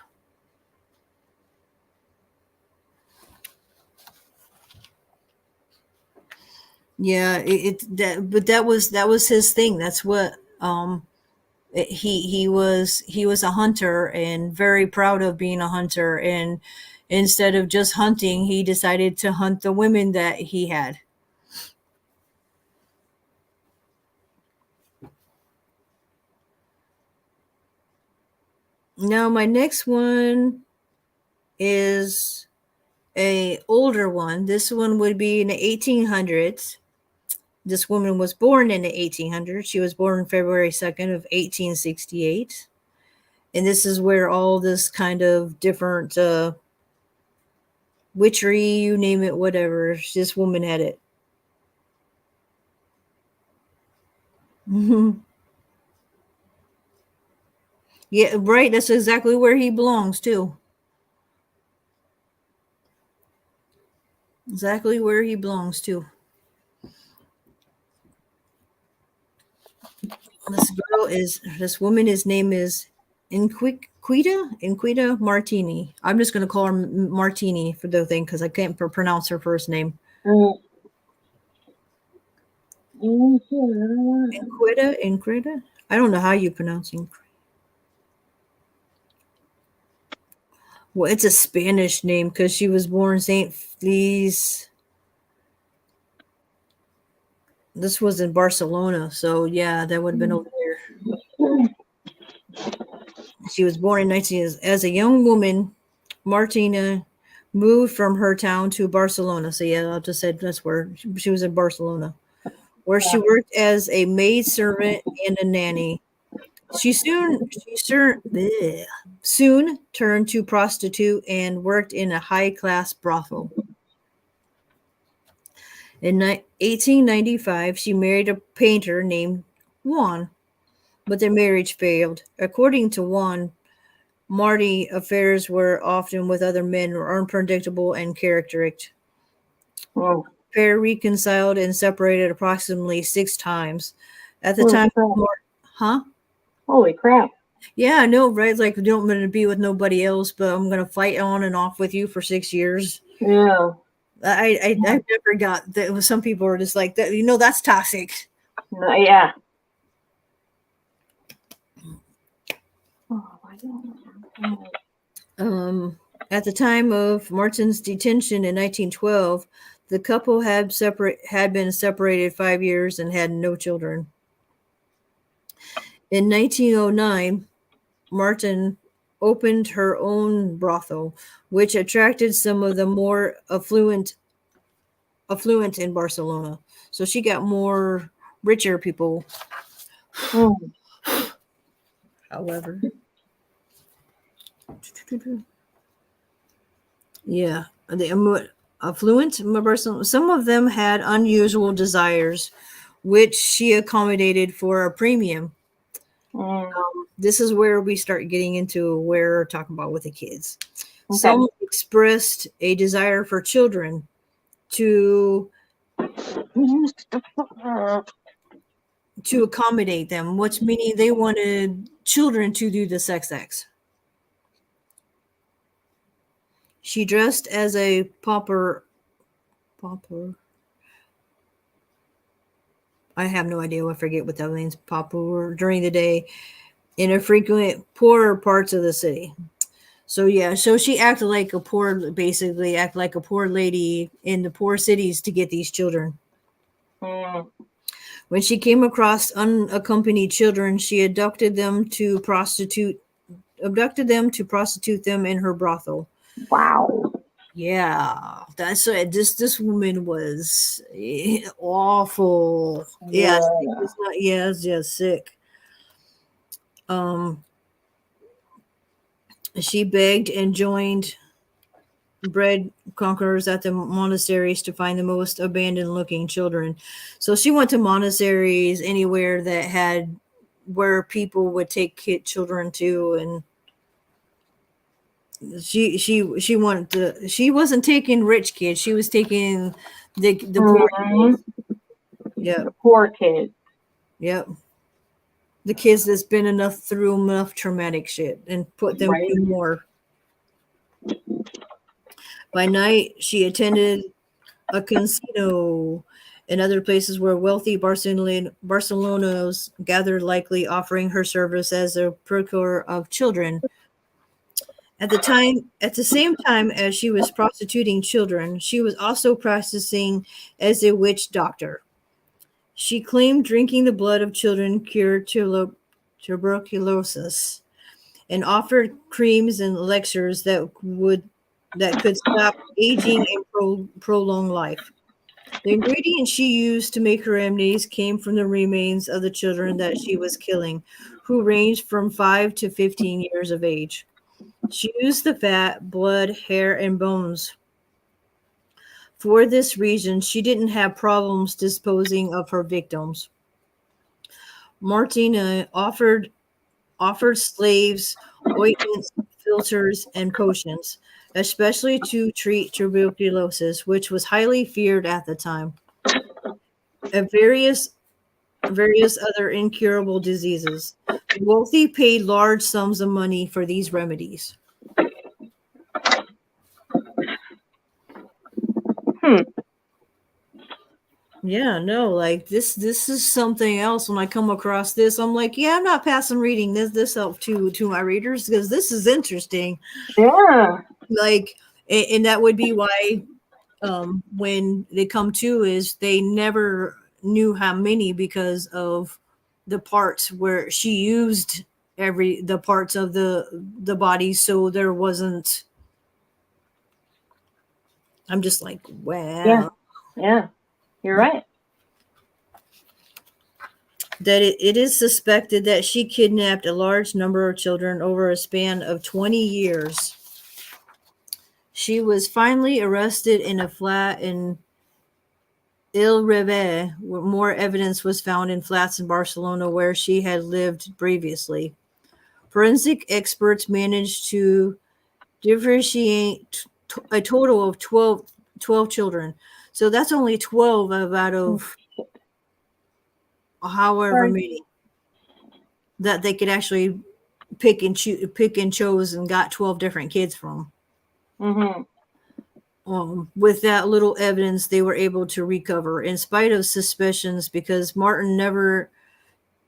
Yeah, but that was his thing. That's what he was a hunter and very proud of being a hunter, and instead of just hunting, he decided to hunt the women that he had. Now my next one is a older one. This one would be in the 1800s. This woman was born in the 1800s. She was born February 2nd of 1868. And this is where all this kind of different witchery, you name it, whatever. This woman had it. Yeah, right. That's exactly where he belongs too. Exactly where he belongs to. This woman. His name is Inquita Martini. I'm just going to call her Martini for the thing because I can't pronounce her first name. Inquita. I don't know how you pronounce it. Well, it's a Spanish name because she was born Saint Feliz. This was in Barcelona, so yeah, that would have been over there. She was born in 19 as a young woman. Martina moved from her town to Barcelona. So yeah, I just said that's where she was in Barcelona, where she worked as a maid servant and a nanny. Soon turned to prostitute and worked in a high-class brothel. In 1895, she married a painter named Juan, but their marriage failed. According to Juan, Marty affairs were often with other men were unpredictable and characteristic. Oh. Pair reconciled and separated approximately 6 times. At the time, huh? Holy crap. Yeah, I know, right? Like, I don't want to be with nobody else, but I'm going to fight on and off with you for 6 years. Yeah. I never got that. Some people are just like that. That's toxic. Yeah. At the time of Martin's detention in 1912, the couple had been separated 5 years and had no children. In 1909, Martin opened her own brothel, which attracted some of the more affluent in Barcelona. So she got more richer people. However, yeah, the affluent Barcelona. Some of them had unusual desires, which she accommodated for a premium. This is where we start getting into where we're talking about with the kids. Okay. Some expressed a desire for children. to accommodate them, which meaning they wanted children to do the sex acts. She dressed as a pauper. I have no idea. I forget what that means. Pauper during the day in a frequent poorer parts of the city. So yeah, so she acted like a basically act like a poor lady in the poor cities to get these children. When she came across unaccompanied children, she abducted them to prostitute them in her brothel. Wow. Yeah, that's what this woman was awful. Yeah, she Yeah. was not. Yeah, it's just sick. Um, she begged and joined bread conquerors at the monasteries to find the most abandoned looking children. So she went to monasteries anywhere that had where people would take children to, and she wanted to. She wasn't taking rich kids. She was taking the poor Mhm. kids. Yep, The poor kid. yep. The kids that's been through enough traumatic shit and put them Right. through more. By night, she attended a casino and other places where wealthy Barcelonanos gathered, likely offering her service as a procurer of children. At the same time as she was prostituting children, she was also practicing as a witch doctor. She claimed drinking the blood of children cured tuberculosis and offered creams and elixirs that could stop aging and prolong life. The ingredients she used to make her remedies came from the remains of the children that she was killing, who ranged from 5 to 15 years of age. She used the fat, blood, hair, and bones. For this reason, she didn't have problems disposing of her victims. Martina offered slaves ointments, filters, and potions, especially to treat tuberculosis, which was highly feared at the time, and various other incurable diseases. The wealthy paid large sums of money for these remedies. Hmm. Yeah, no, like this is something else. When I come across this, I'm like, yeah, I'm not passing reading this up to my readers because this is interesting. Yeah. Like, and that would be why when they come to is they never knew how many because of the parts where she used the parts of the body, so there wasn't. I'm just like, Yeah. wow. Yeah. You're right. That it is suspected that she kidnapped a large number of children over a span of 20 years. She was finally arrested in a flat in Il Reve, where more evidence was found in flats in Barcelona where she had lived previously. Forensic experts managed to differentiate a total of 12 children. So that's only 12 out of however Sorry. many that they could actually pick and chose and got 12 different kids from. Mhm. With that little evidence, they were able to recover in spite of suspicions because Martin never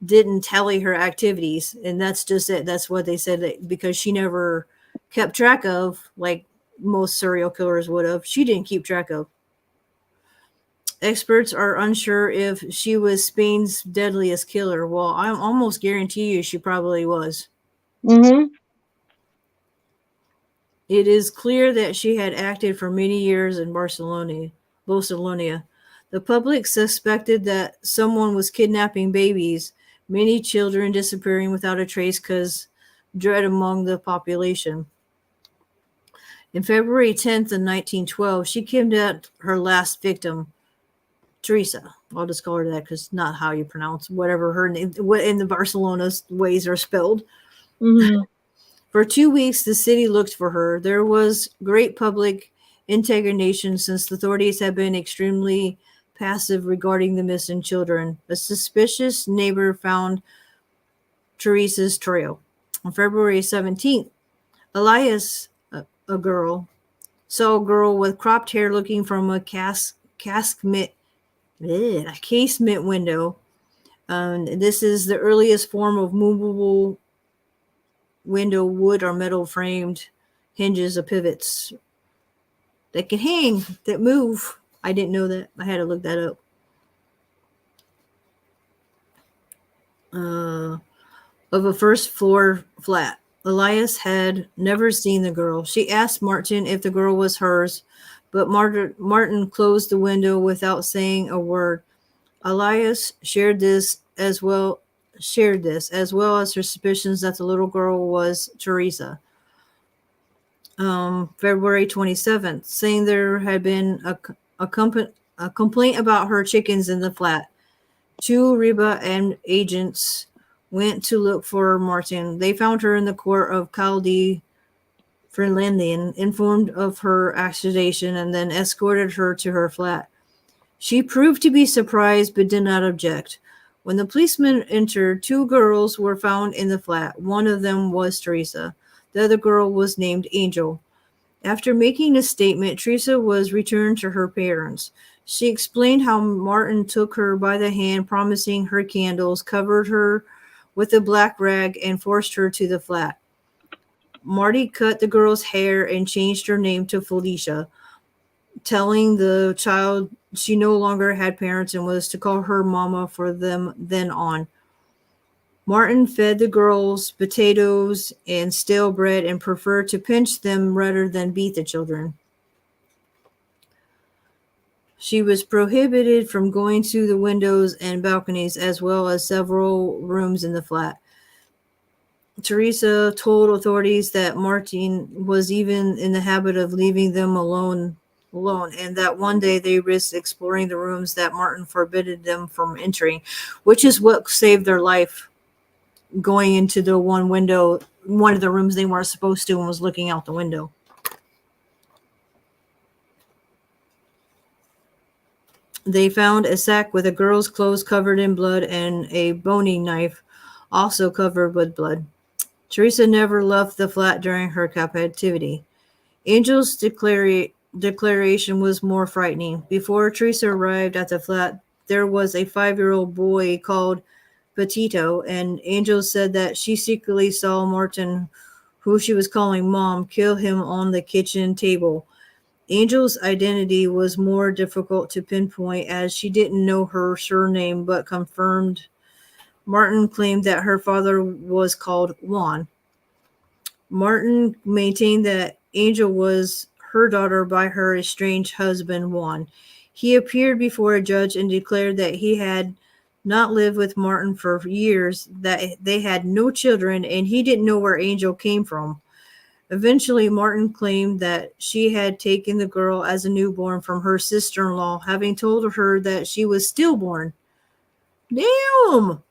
didn't tally her activities, and that's just it. That's what they said, that because she never kept track of, like most serial killers would have. She didn't keep track of. Experts are unsure if she was Spain's deadliest killer. Well, I'm almost guarantee you she probably was. Mhm. It is clear that she had acted for many years in Barcelona. The public suspected that someone was kidnapping babies, many children disappearing without a trace because dread among the population. In February 10th, 1912, she kidnapped her last victim, Teresa. I'll just call her that because not how you pronounce whatever her name in the Barcelona's ways are spelled. Mhm. For 2 weeks, the city looked for her. There was great public indignation since the authorities had been extremely passive regarding the missing children. A suspicious neighbor found Teresa's trail. On February 17th, Elias, a girl, saw a girl with cropped hair looking from a casement window. This is the earliest form of movable window, wood or metal framed hinges or pivots that can hang, that move. I didn't know that. I had to look that up. Of a first floor flat. Elias had never seen the girl. She asked Martin if the girl was hers, but Martin closed the window without saying a word. Elias shared this as well as her suspicions that the little girl was Teresa. February 27th, saying there had been a complaint about her chickens in the flat. Two Reba and agents went to look for Martin. They found her in the court of Caldi Fernlandian, informed of her accusation, and then escorted her to her flat. She proved to be surprised but did not object. When the policemen entered, two girls were found in the flat. One of them was Teresa. The other girl was named Angel. After making a statement, Teresa was returned to her parents. She explained how Martin took her by the hand, promising her candles, covered her with a black rag, and forced her to the flat. Marty cut the girl's hair and changed her name to Felicia, telling the child she no longer had parents and was to call her mama from then on. Martin fed the girls potatoes and stale bread and preferred to pinch them rather than beat the children. She was prohibited from going to the windows and balconies, as well as several rooms in the flat. Teresa told authorities that Martin was even in the habit of leaving them alone, and that one day they risked exploring the rooms that Martin forbade them from entering, which is what saved their life, going into the one of the rooms they weren't supposed to, and was looking out the window. They found a sack with a girl's clothes covered in blood and a boning knife also covered with blood. Teresa never left the flat during her captivity. Angel's declaration was more frightening. Before Teresa arrived at the flat, there was a 5-year-old boy called Petito, and Angel said that she secretly saw Martin, who she was calling Mom, kill him on the kitchen table. Angel's identity was more difficult to pinpoint as she didn't know her surname, but confirmed Martin claimed that her father was called Juan. Martin maintained that Angel was her daughter by her estranged husband, Juan. He appeared before a judge and declared that he had not lived with Martin for years, that they had no children, and he didn't know where Angel came from. Eventually, Martin claimed that she had taken the girl as a newborn from her sister-in-law, having told her that she was stillborn. Damn!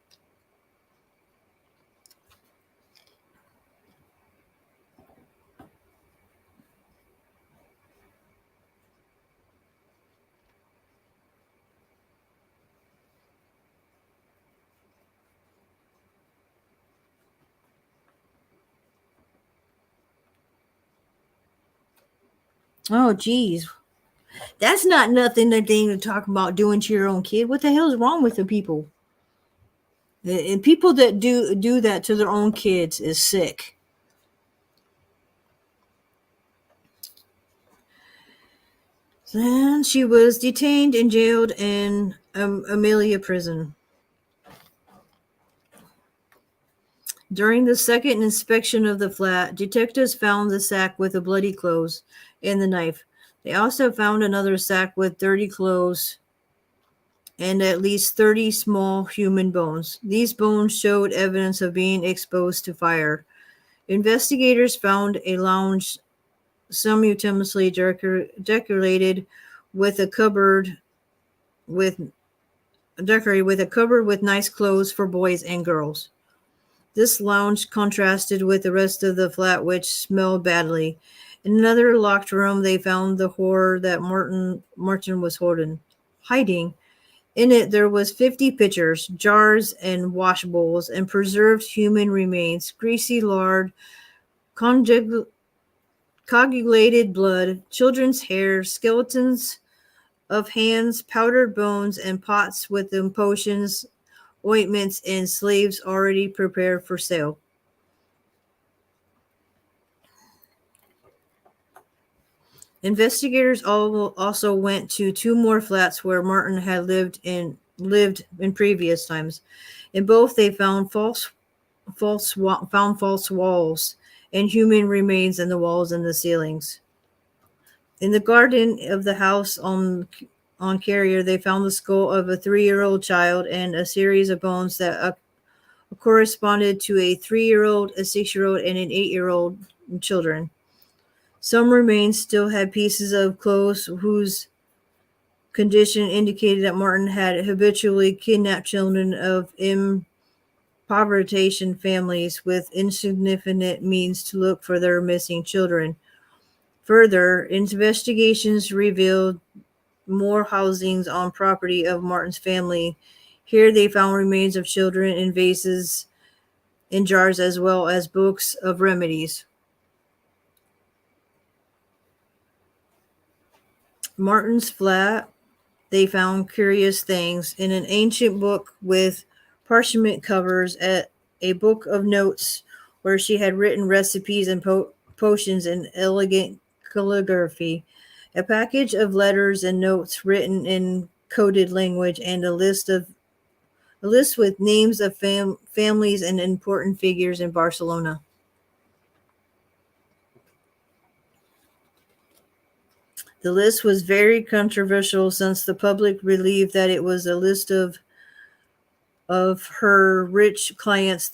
Oh, geez. That's not nothing that they even talk about doing to your own kid. What the hell is wrong with the people? And people that do that to their own kids is sick. Then she was detained and jailed in Amelia prison. During the second inspection of the flat, detectives found the sack with the bloody clothes and the knife. They also found another sack with dirty clothes and at least 30 small human bones. These bones showed evidence of being exposed to fire. Investigators found a lounge simultaneously decorated with a cupboard with nice clothes for boys and girls. This lounge contrasted with the rest of the flat, which smelled badly. In another locked room, they found the horror that Martin was hiding. In it, there was 50 pitchers, jars, and wash bowls, and preserved human remains, greasy lard, conjug- coagulated blood, children's hair, skeletons of hands, powdered bones, and pots with them potions, ointments, and slaves already prepared for sale. Investigators also went to two more flats where Martin had lived in previous times. In both, they found false walls and human remains in the walls and the ceilings. In the garden of the house on Carrier, they found the skull of a 3-year-old child and a series of bones that corresponded to a 3-year-old, a 6-year-old, and an 8-year-old children. Some remains still had pieces of clothes whose condition indicated that Martin had habitually kidnapped children of impoverished families with insignificant means to look for their missing children. Further, investigations revealed more housings on property of Martin's family. Here they found remains of children in vases and jars as well as books of remedies. Martin's flat, they found curious things in an ancient book with parchment covers, at a book of notes where she had written recipes and potions in elegant calligraphy, a package of letters and notes written in coded language, and a list with names of families and important figures in Barcelona. The list was very controversial since the public believed that it was a list of her rich and clients,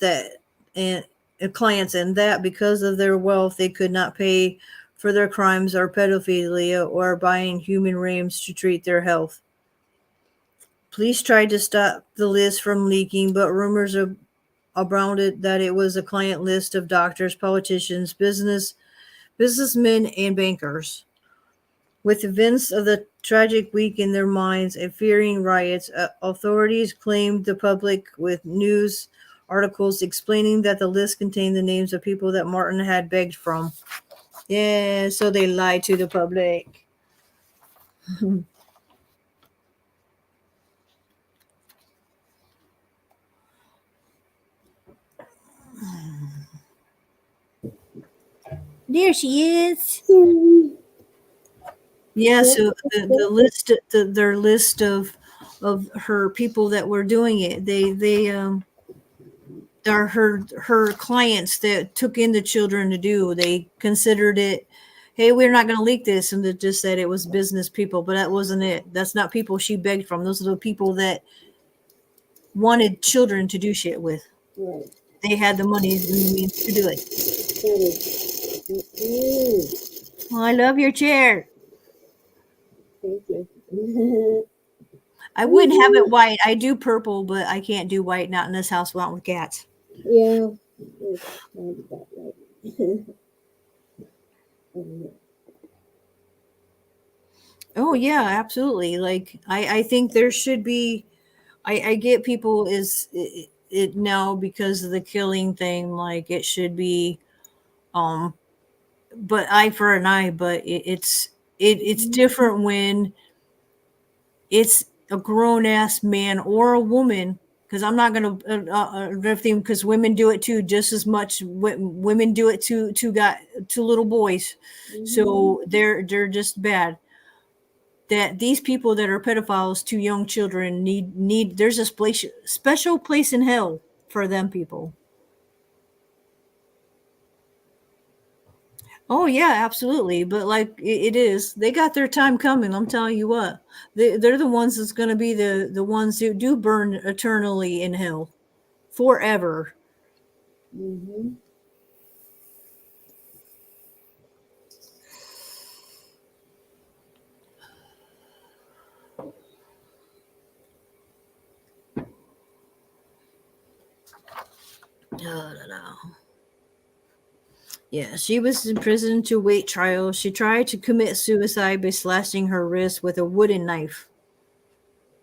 and that because of their wealth they could not pay for their crimes or pedophilia or buying human remains to treat their health. Police tried to stop the list from leaking, but rumors abounded that it was a client list of doctors, politicians, businessmen, and bankers. With events of the tragic week in their minds and fearing riots, authorities claimed the public with news articles explaining that the list contained the names of people that Martin had begged from. Yeah, so they lied to the public. There she is. Yeah, so their list of her people that were doing it, they are her clients that took in the children to do. They considered it, hey, we're not going to leak this, and they just said it was business people, but that wasn't it. That's not people she begged from. Those are the people that wanted children to do shit with. Right. They had the money and means to do it. Well, I love your chair. Thank you. I would have it white. I do purple, but I can't do white. Not in this house. Not with cats. Yeah. It's kind of that right. Oh yeah, absolutely. Like I think there should be. I get people it now because of the killing thing. Like it should be, um, but eye for an eye. But it's different when it's a grown ass man or a woman. Because I'm not gonna everything because women do it too just as much. Women do it to little boys, so they're just bad. That these people that are pedophiles to young children need there's a special place in hell for them people. Oh yeah, absolutely. But like it is, they got their time coming. I'm telling you what, they're the ones that's going to be the ones who do burn eternally in hell forever. Mm-hmm. Oh, no, no. Yeah, she was in prison to wait trial. She tried to commit suicide by slashing her wrist with a wooden knife.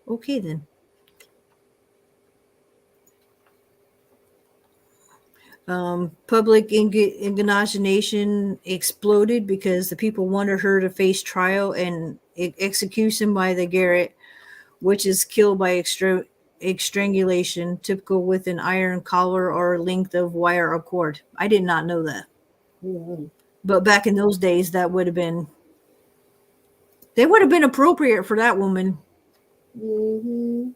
Okay, then. Public indignation exploded because the people wanted her to face trial and execution by the garrote, which is killed by strangulation, typical with an iron collar or length of wire or cord. I did not know that. Mm-hmm. But back in those days, that would have been, they would have been appropriate for that woman. Mm-hmm.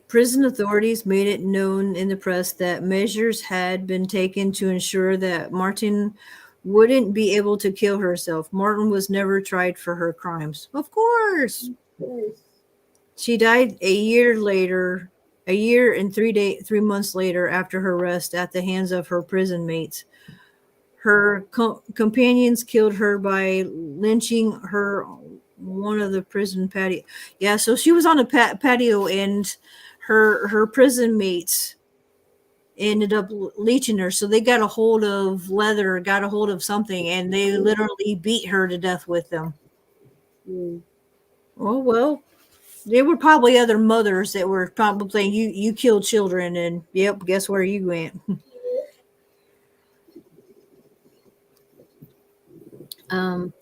Prison authorities made it known in the press that measures had been taken to ensure that Martin wouldn't be able to kill herself. Martin was never tried for her crimes. Of course. Yes. She died a year and 3 months later after her arrest at the hands of her prison mates. Her companions killed her by lynching her one of the prison patio. Yeah, so she was on a patio, and her prison mates ended up leeching her. So they got a hold of leather, got a hold of something, and they literally beat her to death with them. Mm. Oh well, there were probably other mothers that were probably saying, "You killed children," and yep, guess where you went. Some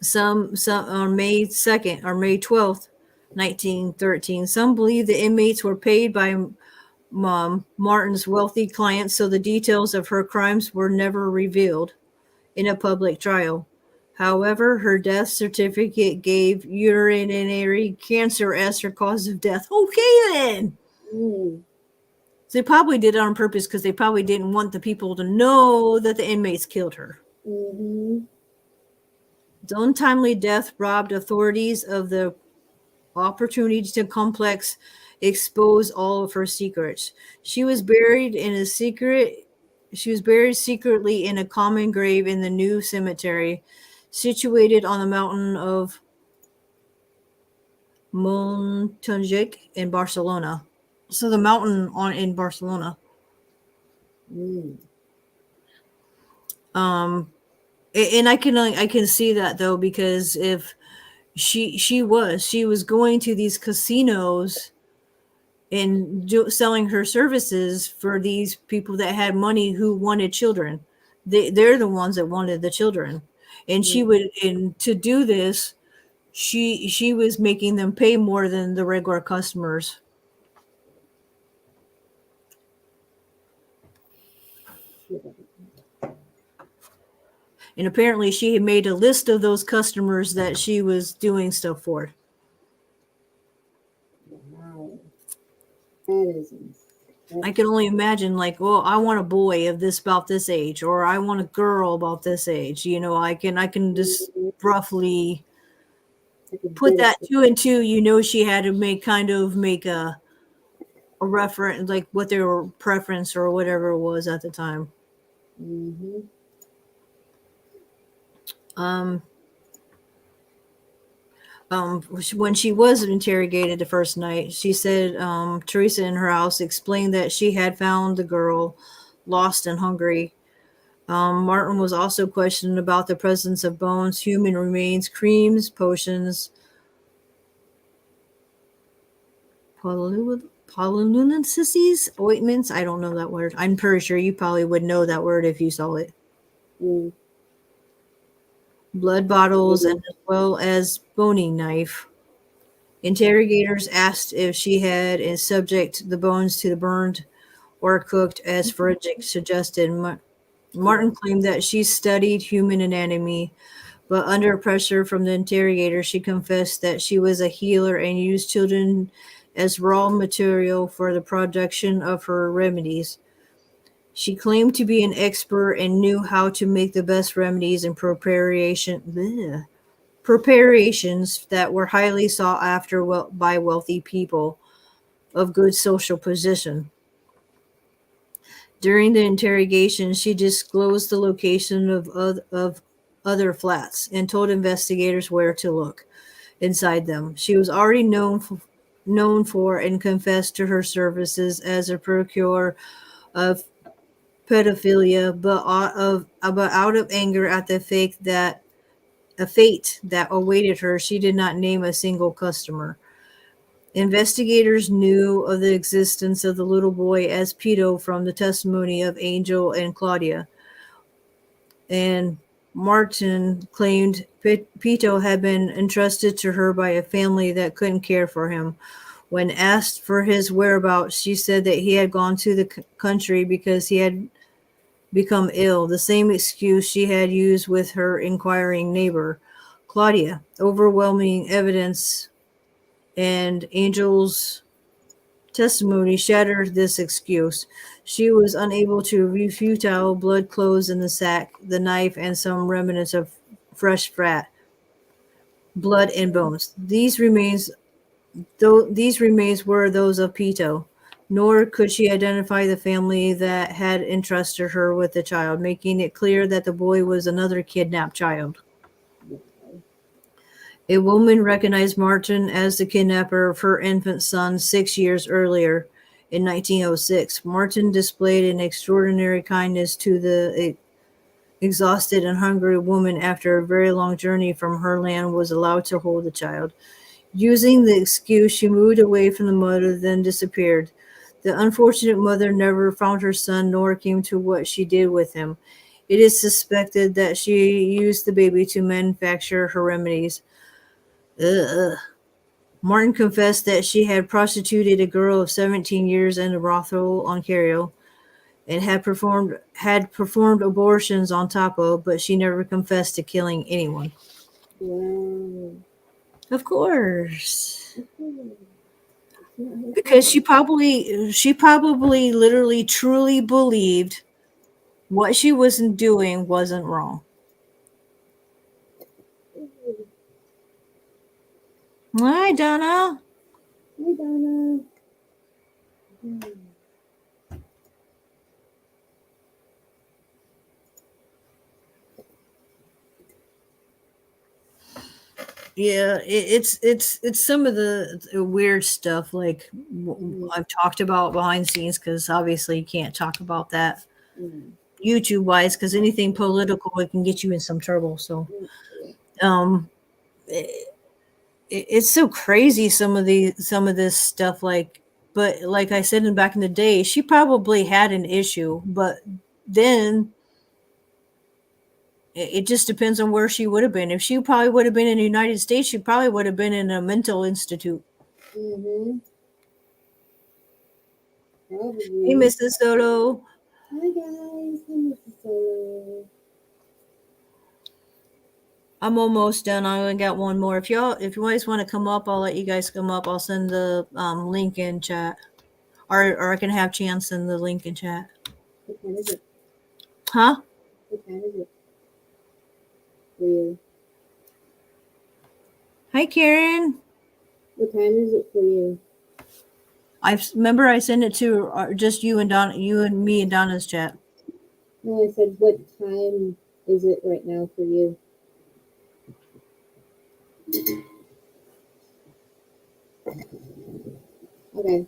on May 2nd or May 12th, 1913. Some believe the inmates were paid by Martin's wealthy clients, so the details of her crimes were never revealed in a public trial. However, her death certificate gave urinary cancer as her cause of death. Okay, then. Mm. So they probably did it on purpose because they probably didn't want the people to know that the inmates killed her. Mm-hmm. The untimely death robbed authorities of the opportunity to complex expose all of her secrets. She was buried in a secret. She was buried secretly in a common grave in the new cemetery, situated on the mountain of Montjuic in Barcelona. So the mountain on in Barcelona. Mm. And I can see that though, because if she was going to these casinos and selling her services for these people that had money who wanted children. They're the ones that wanted the children, and she Mm. would, and to do this, she was making them pay more than the regular customers. And apparently she had made a list of those customers that she was doing stuff for. Wow. That is I can only imagine, like, well, I want a boy of this about this age, or I want a girl about this age. I can just mm-hmm. roughly Like a put that benefit. two and two. She had to make a reference, like what their preference or whatever it was at the time. Mm-hmm. Um, when she was interrogated the first night, she said Teresa in her house explained that she had found the girl lost and hungry. Martin was also questioned about the presence of bones, human remains, creams, potions, polynensis, ointments. I don't know that word. I'm pretty sure you probably would know that word if you saw it. Mm. Blood bottles, and Maybe. as well as boning knife. Interrogators asked if she had subject the bones to the burned or cooked, as forensic suggested. Martin claimed that she studied human anatomy, but under pressure from the interrogator, she confessed that she was a healer and used children as raw material for the production of her remedies. She claimed to be an expert and knew how to make the best remedies and preparations that were highly sought after by wealthy people of good social position. During the interrogation, she disclosed the location of other flats and told investigators where to look inside them. She was already known known for and confessed to her services as a procurer of pedophilia, but out of anger at the fate that awaited her, she did not name a single customer. Investigators knew of the existence of the little boy as pedo from the testimony of Angel and Claudia, and Martin claimed Pito had been entrusted to her by a family that couldn't care for him. When asked for his whereabouts, she said that he had gone to the country because he had become ill, the same excuse she had used with her inquiring neighbor, Claudia. Overwhelming evidence and Angel's testimony shattered this excuse. She was unable to refute blood clothes in the sack, the knife, and some remnants of fresh fat, blood, and bones. These remains were those of Pito. Nor could she identify the family that had entrusted her with the child, making it clear that the boy was another kidnapped child. A woman recognized Martin as the kidnapper of her infant son 6 years earlier, in 1906. Martin displayed an extraordinary kindness to the exhausted and hungry woman after a very long journey from her land was allowed to hold the child. Using the excuse, she moved away from the mother, then disappeared. The unfortunate mother never found her son nor came to what she did with him. It is suspected that she used the baby to manufacture her remedies. Ugh. Martin confessed that she had prostituted a girl of 17 years in a brothel, Ontario, and had performed abortions on top of, but she never confessed to killing anyone. Wow. Of course. It's not her Because she fault. probably literally truly believed what she wasn't doing wasn't wrong. Hi, Donna. Hi, Donna. Hmm. Yeah, it's some of the weird stuff like Mm, I've talked about behind scenes because obviously you can't talk about that mm, YouTube wise because anything political it can get you in some trouble. So mm, yeah. um, it's so crazy some of this stuff but like I said back in the day, she probably had an issue, but then it just depends on where she would have been. If she probably would have been in the United States, she probably would have been in a mental institute. Mm-hmm. Hey, Probably. Mrs. Soto. Hi, guys. Hi, Mrs. Solo. I'm almost done. I only got one more. If you guys want to come up, I'll let you guys come up. I'll send the link in chat, or I can have Chance send the link in chat. What time is it? Huh? What time is it for you? Hi, Karen. What time is it for you? I remember I sent it to just you and Don, you and me and Donna's chat. No, I said, what time is it right now for you? Okay.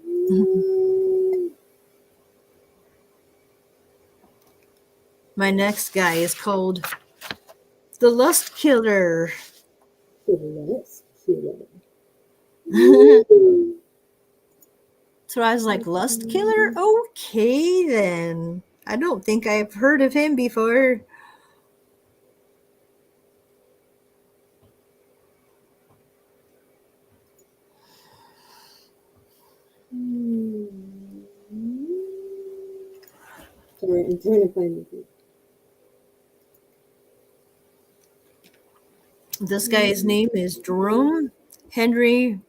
Mm, My next guy is called the Lust Killer. let's kill it. So Woo! I was like, Lust Killer? Okay, then. I don't think I've heard of him before. Mm. Sorry, I'm trying to find the This guy's name is Jerome Henry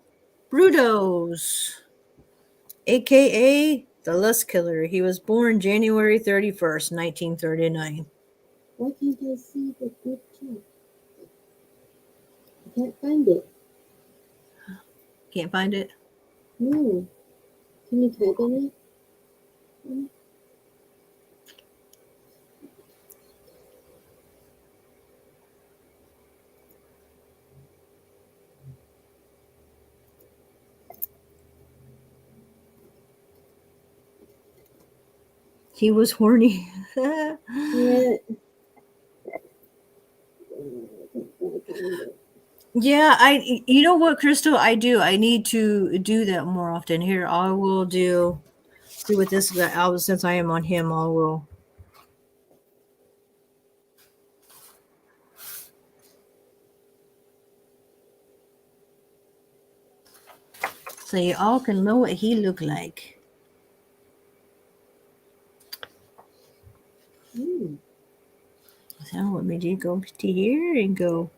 Brudos, aka the Lust Killer. He was born January 31st, 1939. Why can't I see the group chat? I can't find it. Can't find it? No. Can you type in it? He was horny. Yeah. Yeah, you know what, Crystal, I do. I need to do that more often. Here, I will do see what this guy. Since I am on him, I will. So you all can know what he looked like. So let me do go to here and go.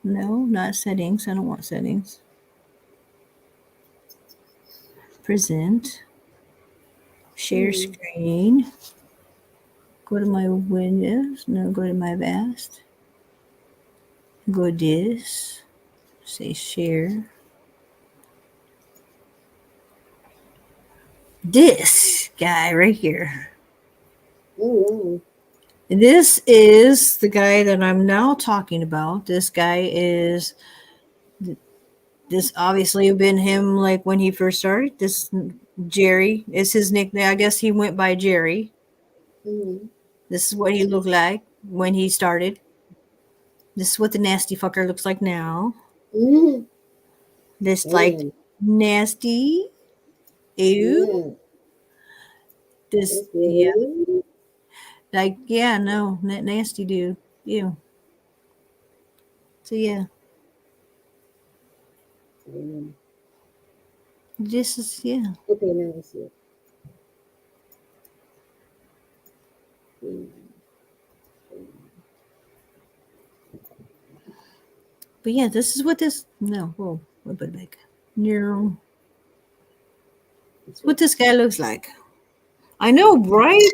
No, not settings. I don't want settings. Present. Share screen. Go to my windows. No, go to my vast. Go this. Say share. This guy right here. Oh, wow. This is the guy that I'm now talking about. This guy is this obviously have been him like when he first started. This Jerry is his nickname. I guess he went by Jerry. Mm-hmm. This is what he looked like when he started. This is what the nasty fucker looks like now. Mm-hmm. This like Man. nasty. Ew. Yeah. This yeah. Okay. Like yeah, no, nasty dude. Ew. So yeah. This is yeah. Okay, now I see it. Mm. But yeah, this is what this no, whoa, we'll put it back. No. What this guy looks like. I know, right?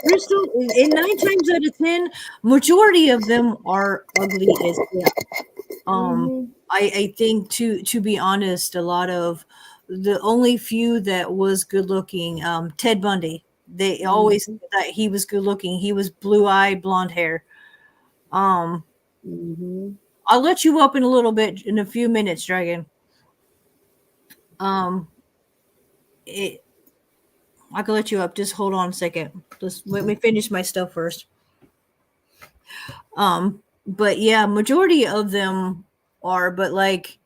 Crystal, in 9 times out of 10, majority of them are ugly as yeah. Mm-hmm. I think to be honest, a lot of the only few that was good looking, Ted Bundy. They always Mm-hmm. thought he was good looking. He was blue eyed, blonde hair. Um, Mm-hmm. I'll let you up in a little bit in a few minutes, Dragon. Um, it, I can let you up. Just hold on a second. Just let me finish my stuff first. But yeah, majority of them are, but like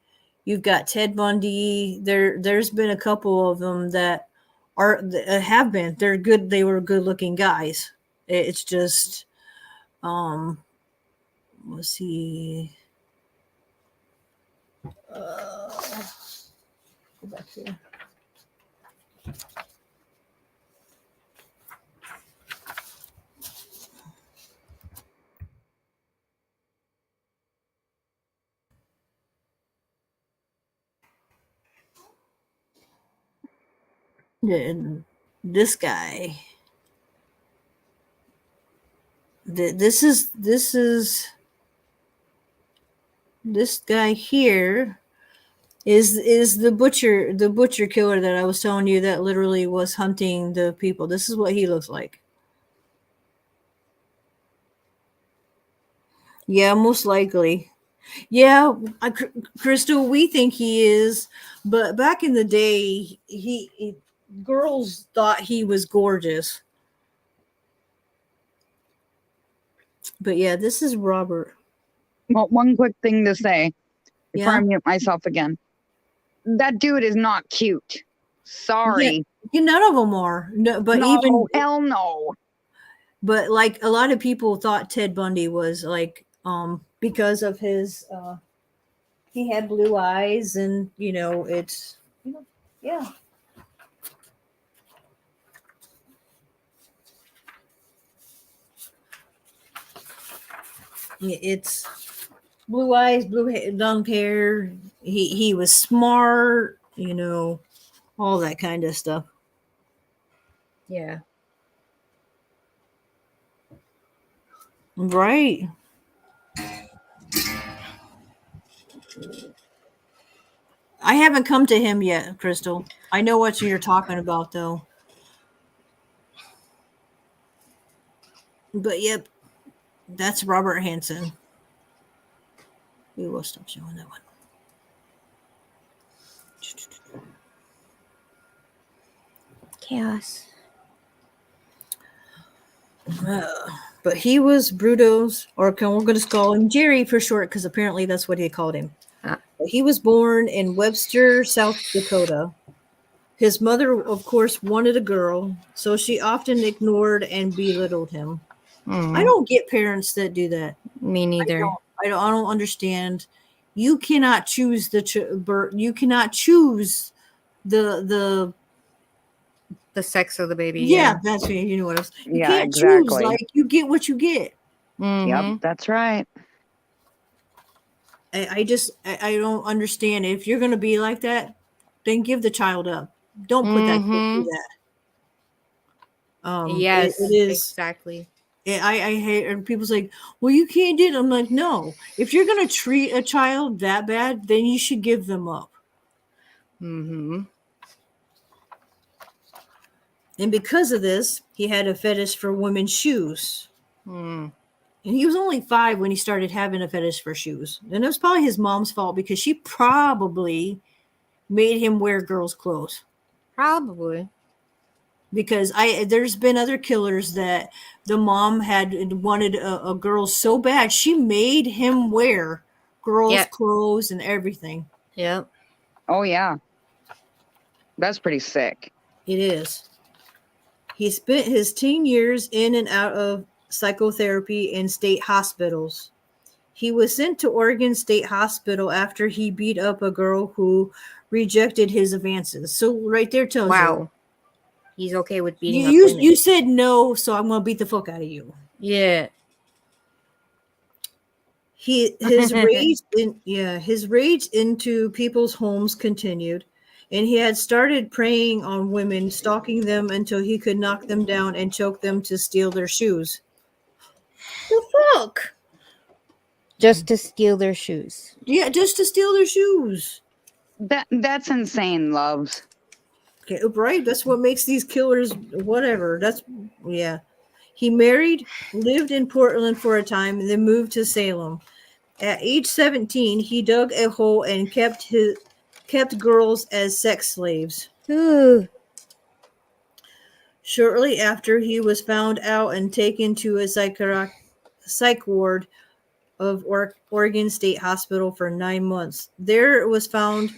you've got Ted Bundy. There's been a couple of them that have been. They're good. They were good looking guys. It's just um, let's see. Go back here. Then this guy. This guy here is the butcher killer that I was telling you that literally was hunting the people. This is what he looks like. Yeah, most likely. Yeah, Crystal, we think he is, but back in the day, girls thought he was gorgeous. But yeah, this is Robert. Well, one quick thing to say before Yeah, I mute myself again. That dude is not cute. Sorry. yeah, none of them are. No, but No, hell no. but like a lot of people thought Ted Bundy was like because of his he had blue eyes and it's yeah. It's blue eyes, long hair. He was smart, all that kind of stuff. Yeah. Right. I haven't come to him yet, Crystal. I know what you're talking about though. But yep, that's Robert Hansen. We will stop showing that one. Chaos. But he was Bruto's, or we're going to call him Jerry for short, because apparently that's what he called him. Ah. But he was born in Webster, South Dakota. His mother, of course, wanted a girl, so she often ignored and belittled him. I don't get parents that do that. Me neither. I don't understand. You cannot choose you cannot choose the sex of the baby. yeah, that's what you know what else. You Yeah, can't choose, exactly. like you get what you get. Mhm. Yep, that's right. I don't understand. If you're gonna be like that, then give the child up. Don't put that kid through that. Yes, it is exactly. I hate, and people's like, well, you can't do it. I'm like, no. If you're gonna treat a child that bad, then you should give them up. Mm-hmm. And because of this, he had a fetish for women's shoes. Mm. And he was only 5 when he started having a fetish for shoes. And it was probably his mom's fault, because she probably made him wear girls' clothes. Probably. Because there's been other killers that the mom had wanted a girl so bad, she made him wear girls' clothes and everything. Yep. Oh, yeah. That's pretty sick. It is. He spent his teen years in and out of psychotherapy in state hospitals. He was sent to Oregon State Hospital after he beat up a girl who rejected his advances. So right there tells Wow. He's okay with beating up you women. you said no, so I'm gonna beat the fuck out of you. Yeah. His rage into people's homes continued, and he had started preying on women, stalking them until he could knock them down and choke them to steal their shoes. The fuck? Just to steal their shoes. Yeah, just to steal their shoes. That's insane, loves. Okay, right? That's what makes these killers whatever. Yeah. He married, lived in Portland for a time, and then moved to Salem. At age 17, he dug a hole and kept girls as sex slaves. Ooh. Shortly after, he was found out and taken to a psych ward of Oregon State Hospital for 9 months. There it was found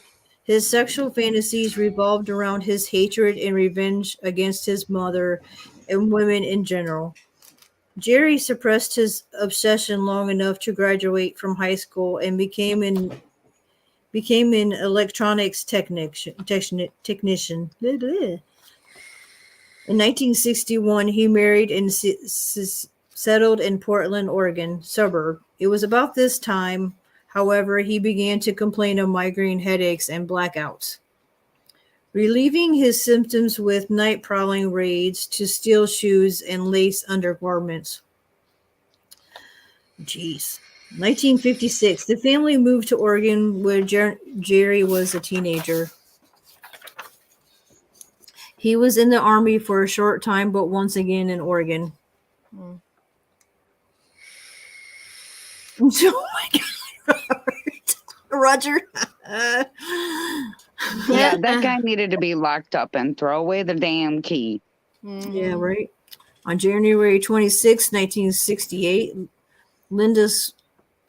his sexual fantasies revolved around his hatred and revenge against his mother and women in general. Jerry suppressed his obsession long enough to graduate from high school and became an electronics technician. Blah, blah. In 1961, he married and settled in Portland, Oregon suburb. It was about this time, however, he began to complain of migraine headaches and blackouts. Relieving his symptoms with night prowling raids to steal shoes and lace undergarments. Jeez. 1956, the family moved to Oregon where Jerry was a teenager. He was in the Army for a short time, but once again in Oregon. Mm. Oh my God, Roger. Yeah, that guy needed to be locked up and throw away the damn key. Yeah, right. On January 26, 1968, Linda,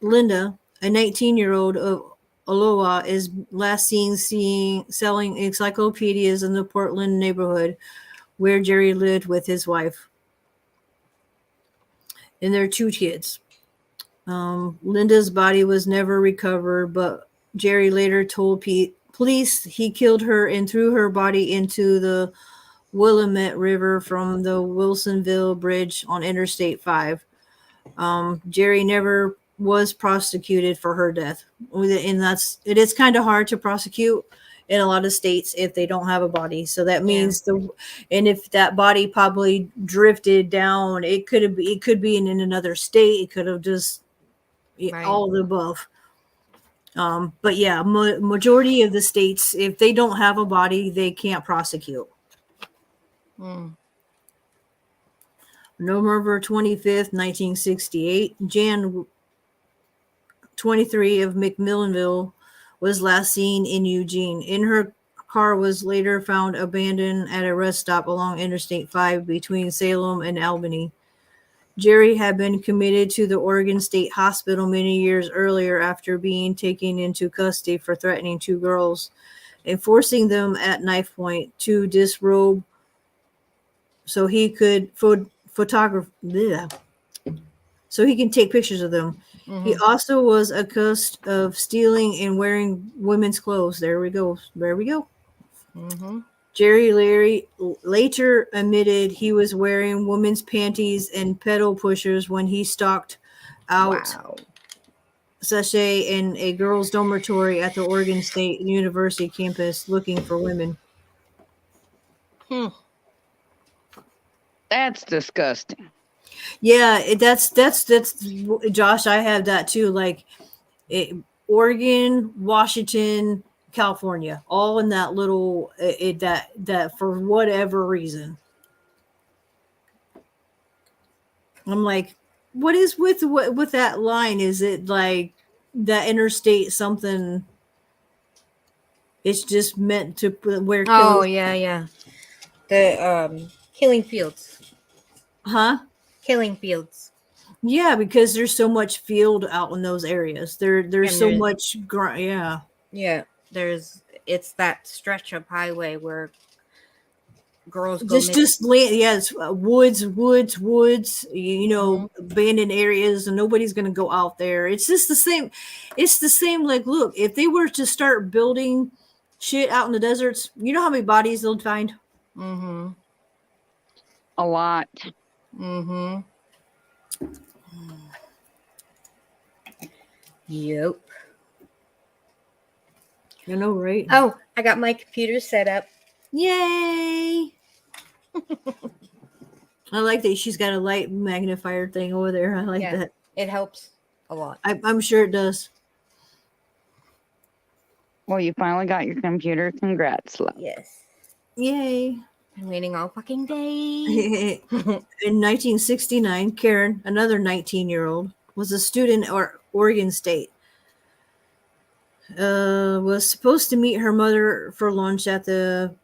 a 19-year-old of Aloha, is last seen selling encyclopedias in the Portland neighborhood where Jerry lived with his wife and their 2 kids. Linda's body was never recovered, but Jerry later told police he killed her and threw her body into the Willamette River from the Wilsonville Bridge on Interstate 5. Jerry never was prosecuted for her death, and it is kind of hard to prosecute in a lot of states if they don't have a body. So that means and if that body probably drifted down, it could be in another state. It could have just all of the above. But yeah, majority of the states, if they don't have a body, they can't prosecute. November 25th, 1968, Jan 23 of McMillanville was last seen in Eugene. In her car was later found abandoned at a rest stop along Interstate 5 between Salem and Albany. Jerry had been committed to the Oregon State Hospital many years earlier after being taken into custody for threatening 2 girls and forcing them at knife point to disrobe so he could so he can take pictures of them. He also was accused of stealing and wearing women's clothes. There we go. Jerry Larry later admitted he was wearing women's panties and pedal pushers when he stalked out Sachet in a girls' dormitory at the Oregon State University campus looking for women. That's disgusting. Yeah, that's Josh. I have that too. Like Oregon, Washington, California, all in that little that for whatever reason. I'm like, what is with that line? Is it like that interstate something? It's just meant to where Oh kills, yeah. The killing fields. huh? Killing fields. Yeah, because there's so much field out in those areas. There's And so there's- much yeah. Yeah. It's that stretch of highway where girls go Just land, yes, woods, you know, abandoned areas, and nobody's gonna go out there. It's just the same. It's the same. Like, look, if they were to start building shit out in the deserts, you know how many bodies they'll find. A lot. Yep. You know, right? Oh, I got my computer set up. Yay! I like that she's got a light magnifier thing over there. I like Yeah. that. It helps a lot. I'm sure it does. Well, you finally got your computer. Congrats, love. Yes. Yay! I'm waiting all fucking day. In 1969, Karen, another 19-year-old, was a student at Oregon State. Was supposed to meet her mother for lunch at the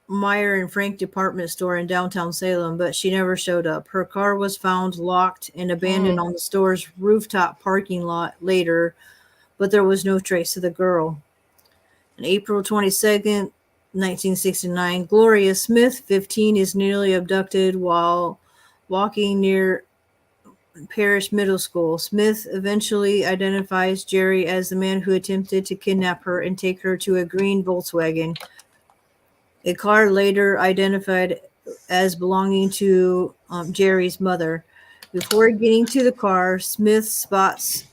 Meyer and Frank department store in downtown Salem, but she never showed up. Her car was found locked and abandoned on the store's rooftop parking lot later, but there was no trace of the girl. On April 22nd, 1969, Gloria Smith, 15, is nearly abducted while walking near Parish Middle School. Smith eventually identifies Jerry as the man who attempted to kidnap her and take her to a green Volkswagen. A car later identified as belonging to Jerry's mother. Before getting to the car, Smith spots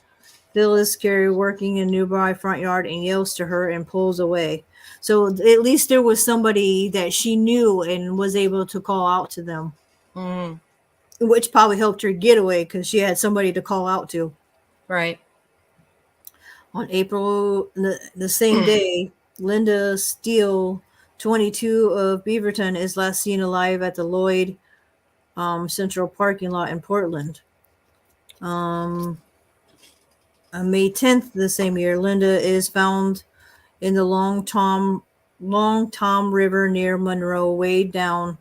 Phyllis Carey working in a nearby front yard and yells to her and pulls away. So at least there was somebody that she knew and was able to call out to them, which probably helped her get away because she had somebody to call out to. Right. On April, the same day, Linda Steele, 22, of Beaverton, is last seen alive at the Lloyd Central parking lot in Portland. On May 10th the same year, Linda is found in the Long Tom River near Monroe, weighed down.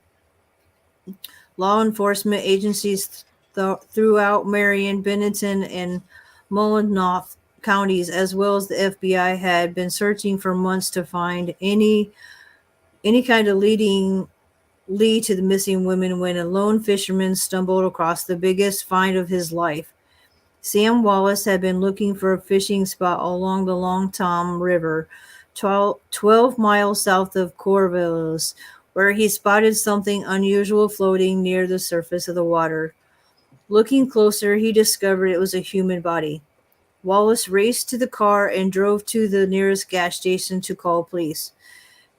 Law enforcement agencies throughout Marion, Bennington, and Multnomah counties, as well as the FBI, had been searching for months to find any kind of lead to the missing women when a lone fisherman stumbled across the biggest find of his life. Sam Wallace had been looking for a fishing spot along the Long Tom River, 12 miles south of Corvallis, where he spotted something unusual floating near the surface of the water. Looking closer, he discovered it was a human body. Wallace raced to the car and drove to the nearest gas station to call police.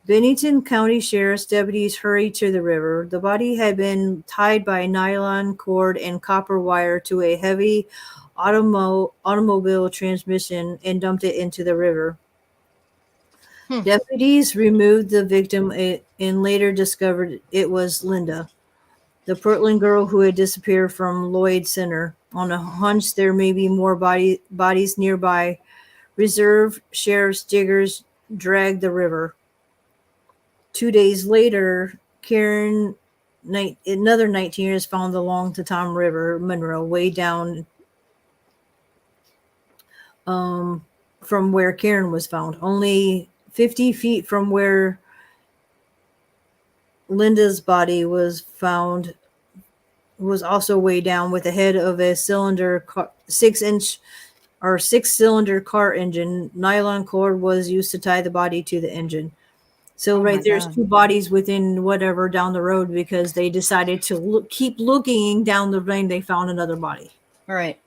Bennington County Sheriff's deputies hurried to the river. The body had been tied by nylon cord and copper wire to a heavy automobile transmission and dumped it into the river. Deputies removed the victim and later discovered it was Linda, the Portland girl who had disappeared from Lloyd Center. On a hunch there may be more bodies nearby, reserve sheriff's diggers dragged the river. 2 days later, Karen, another 19 years, found along the Tom River, Monroe, way down from where Karen was found. Only 50 feet from where Linda's body was found was also way down with the head of a cylinder 6-cylinder car engine. Nylon cord was used to tie the body to the engine. So Oh right my there's God. 2 bodies within whatever down the road because they decided to keep looking down the lane. They found another body. Right.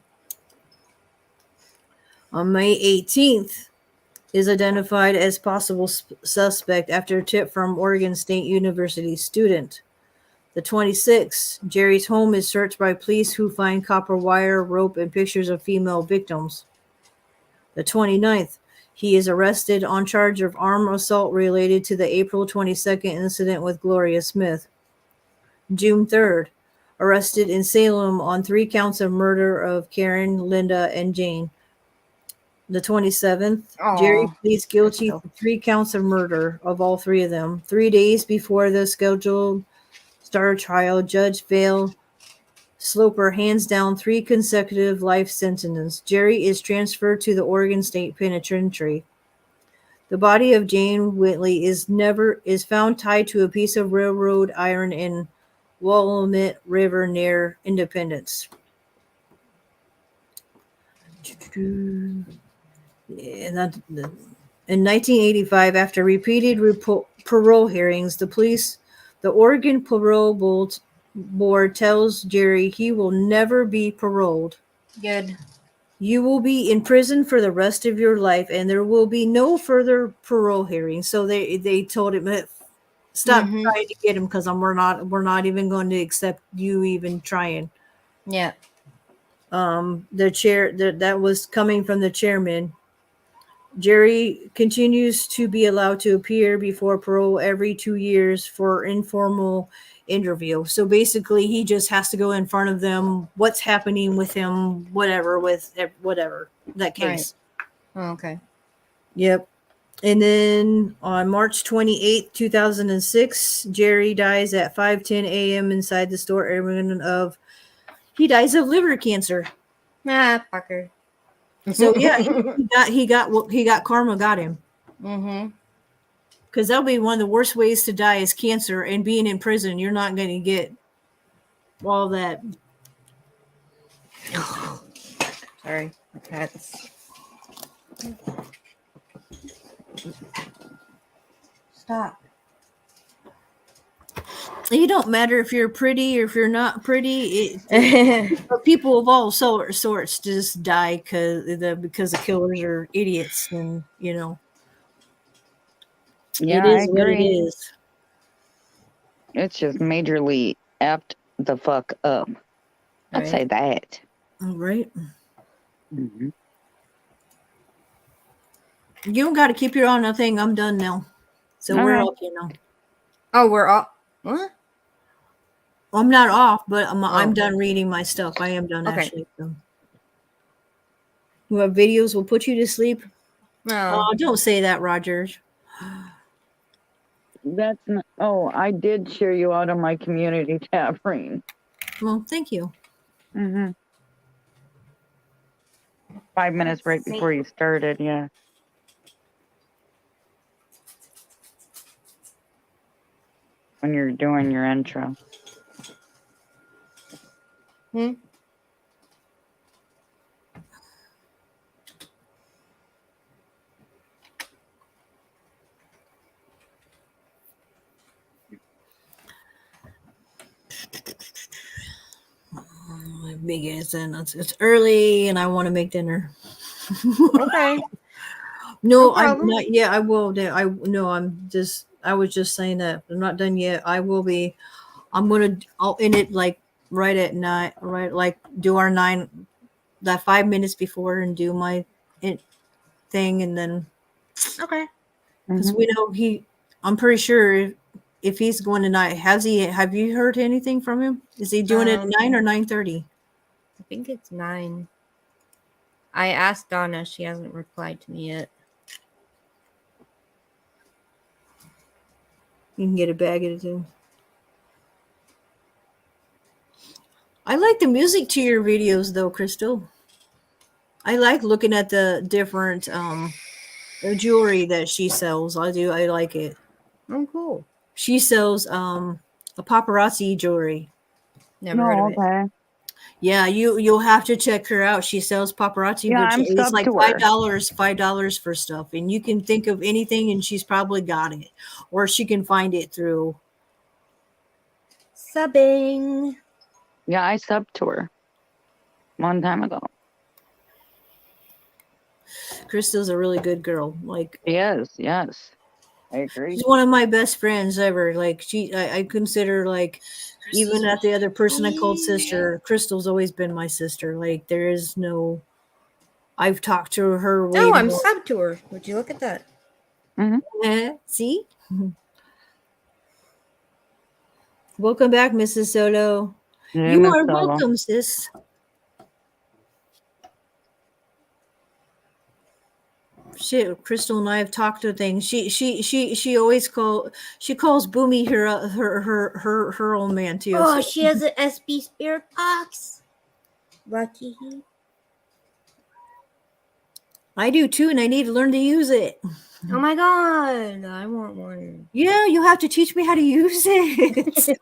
On May 18th is identified as possible suspect after a tip from Oregon State University student. The 26th, Jerry's home is searched by police who find copper wire, rope, and pictures of female victims. The 29th, he is arrested on charge of armed assault related to the April 22nd incident with Gloria Smith. June 3rd, arrested in Salem on 3 counts of murder of Karen, Linda, and Jane. The 27th, Jerry Oh, pleads guilty Crystal. to 3 counts of murder of all 3 of them. 3 days before the scheduled start trial, Judge Vale Sloper hands down 3 consecutive life sentences. Jerry is transferred to the Oregon State Penitentiary. The body of Jane Whitley is found tied to a piece of railroad iron in Willamette River near Independence. In 1985, after repeated parole hearings, the Oregon Parole Board tells Jerry he will never be paroled. Good. You will be in prison for the rest of your life, and there will be no further parole hearings. So they told him, stop trying to get him because we're not even going to accept you even trying. Yeah. The chair that was coming from the chairman. Jerry continues to be allowed to appear before parole every 2 years for informal interview. So basically, he just has to go in front of them. What's happening with him? Whatever that case. Right. Oh, okay. Yep. And then on March 28th, 2006, Jerry dies at 5:10 a.m. inside the store area he dies of liver cancer. Ah, fucker. So yeah, he got karma got him. Mm-hmm. Because that'll be one of the worst ways to die is cancer, and being in prison, you're not going to get all that. Sorry, my pets. Stop. It don't matter if you're pretty or if you're not pretty. But people of all sorts just die because the killers are idiots, and Yeah, it I is what it agree. is. It's just majorly effed the fuck up. I'd say that. All right. Mm-hmm. You don't got to keep your eye on that thing. I'm done now. So we're Okay. up, Oh, we're all what? I'm not off, but I'm done reading my stuff. I am done Okay. actually. So. What videos will put you to sleep? No. Oh, don't say that, Rogers. That's not, I did share you out on my community tab, Reen. Well, thank you. Mm-hmm. 5 minutes right before you started, yeah. When you're doing your intro. My big ass, and it's early, and I want to make dinner. Okay. No, I'm problem. not yet. I will. I was just saying that I'm not done yet. I will be. I'll end it like right at 9. Right, like do our 9, that 5 minutes before, and do my thing, and then Okay. because we know I'm pretty sure if he's going tonight, have you heard anything from him? Is he doing it at 9 or 9:30? I think it's 9. I asked Donna. She hasn't replied to me yet. You can get a bag of it too. I like the music to your videos though, Crystal. I like looking at the different jewelry that she sells. I do. I like it. Oh, cool. She sells a paparazzi jewelry. Never heard of No, it. okay. Yeah, you'll have to check her out. She sells paparazzi, Yeah, but I'm it's sub like to her. $5 for stuff, and you can think of anything, and she's probably got it, or she can find it through. Subbing. Yeah, I sub to her one time ago. Crystal's a really good girl. Like Yes, yes. I agree. she's one of my best friends ever. Like I consider like even at the other person I called sister, Crystal's always been my sister. Like there is no. I've talked to her way Oh, I'm more. sub to her. Would you look at that? See? Welcome back, Mrs. Soto. Yeah, You Miss are Solo. welcome, sis. Shit, Crystal and I have talked to things. She always calls Boomy her old man too. Oh, So she has an SB spirit box. Lucky. I do too, and I need to learn to use it. Oh my god, I want one. Yeah, you'll have to teach me how to use it.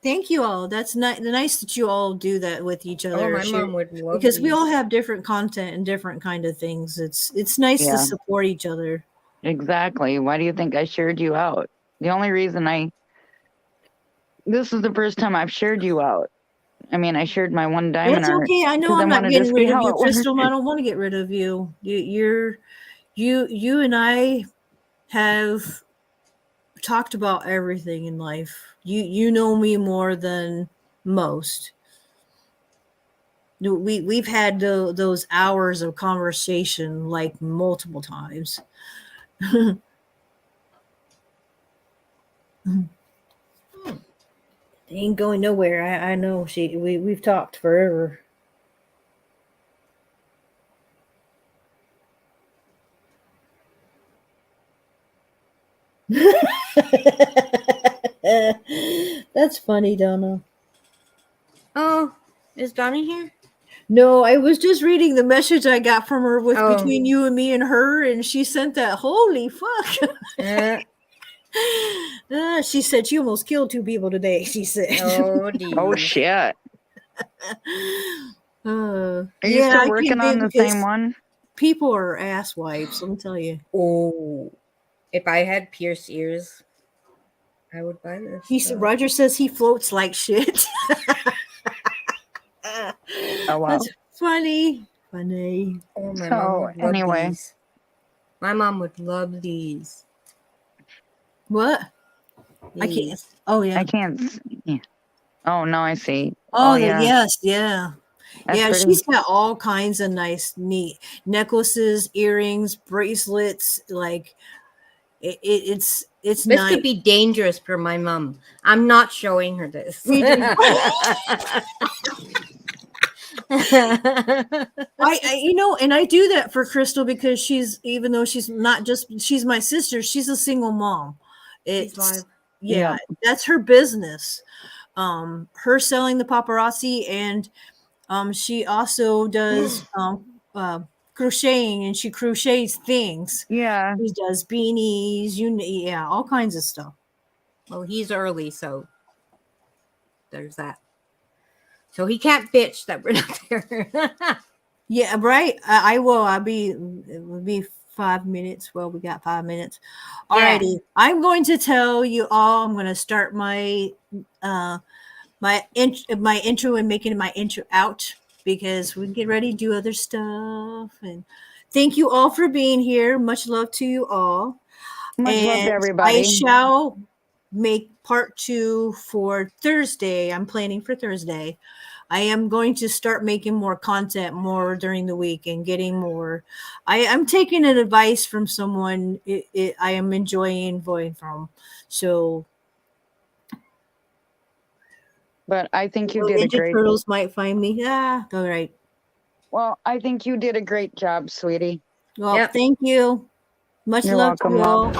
Thank you all. That's nice that you all do that with each other. Oh, my Share- mom would love because we these. all have different content and different kind of things. It's nice to Yeah. support each other. Exactly. Why do you think I shared you out? The only reason this is the first time I've shared you out. I mean, I shared my one diamond It's art. okay. I know 'cause I I'm not wanted to getting see rid of how you, it worked. Crystal. I don't want to get rid of you. You and I have talked about everything in life. You know me more than most. We've had those hours of conversation like multiple times. They ain't going nowhere. I know we've talked forever. That's funny, Donna. Oh, is Donnie here? No, I was just reading the message I got from her with Oh. between you and me and her, and she sent that. Holy fuck! She said she almost killed 2 people today. She said. Oh, dear. Oh shit. Are you Yeah, still I working can on do the because same one? people are ass wipes. Let me tell you. Oh, if I had pierced ears, I would buy this. He said Roger says he floats like shit. Oh wow. That's funny. Funny. Oh, my So, mom would love anyway. these. My mom would love these. What? I can't. These. Oh yeah. I can't see. Oh no, I see. Oh, yeah. yes, yeah. That's Yeah, pretty. she's got all kinds of nice, neat necklaces, earrings, bracelets. Like it's This nice. could be dangerous for my mom. I'm not showing her this. We do. I and I do that for Crystal because even though she's not just she's my sister, she's a single mom. She's live. Yeah, that's her business. Her selling the paparazzi, and she also does crocheting, and she crochets things. Yeah. She does beanies, all kinds of stuff. Well, he's early, so there's that. So he can't bitch that we're not there. Yeah, right. I will. It will be 5 minutes. Well, we got 5 minutes. Alrighty. I'm going to tell you all. I'm going to start my intro and making my intro out because we can get ready to do other stuff. And thank you all for being here. Much love to you all. Much love to everybody. I shall make part 2 for Thursday. I'm planning for Thursday. I am going to start making more content more during the week and getting more. I'm taking an advice from someone I am enjoying going from. So, but I think you so did a Ninja great. Turtles might find me. All right. Well, I think you did a great job, sweetie. Well, Yep. thank you. Much You're love to welcome, you Mom. all.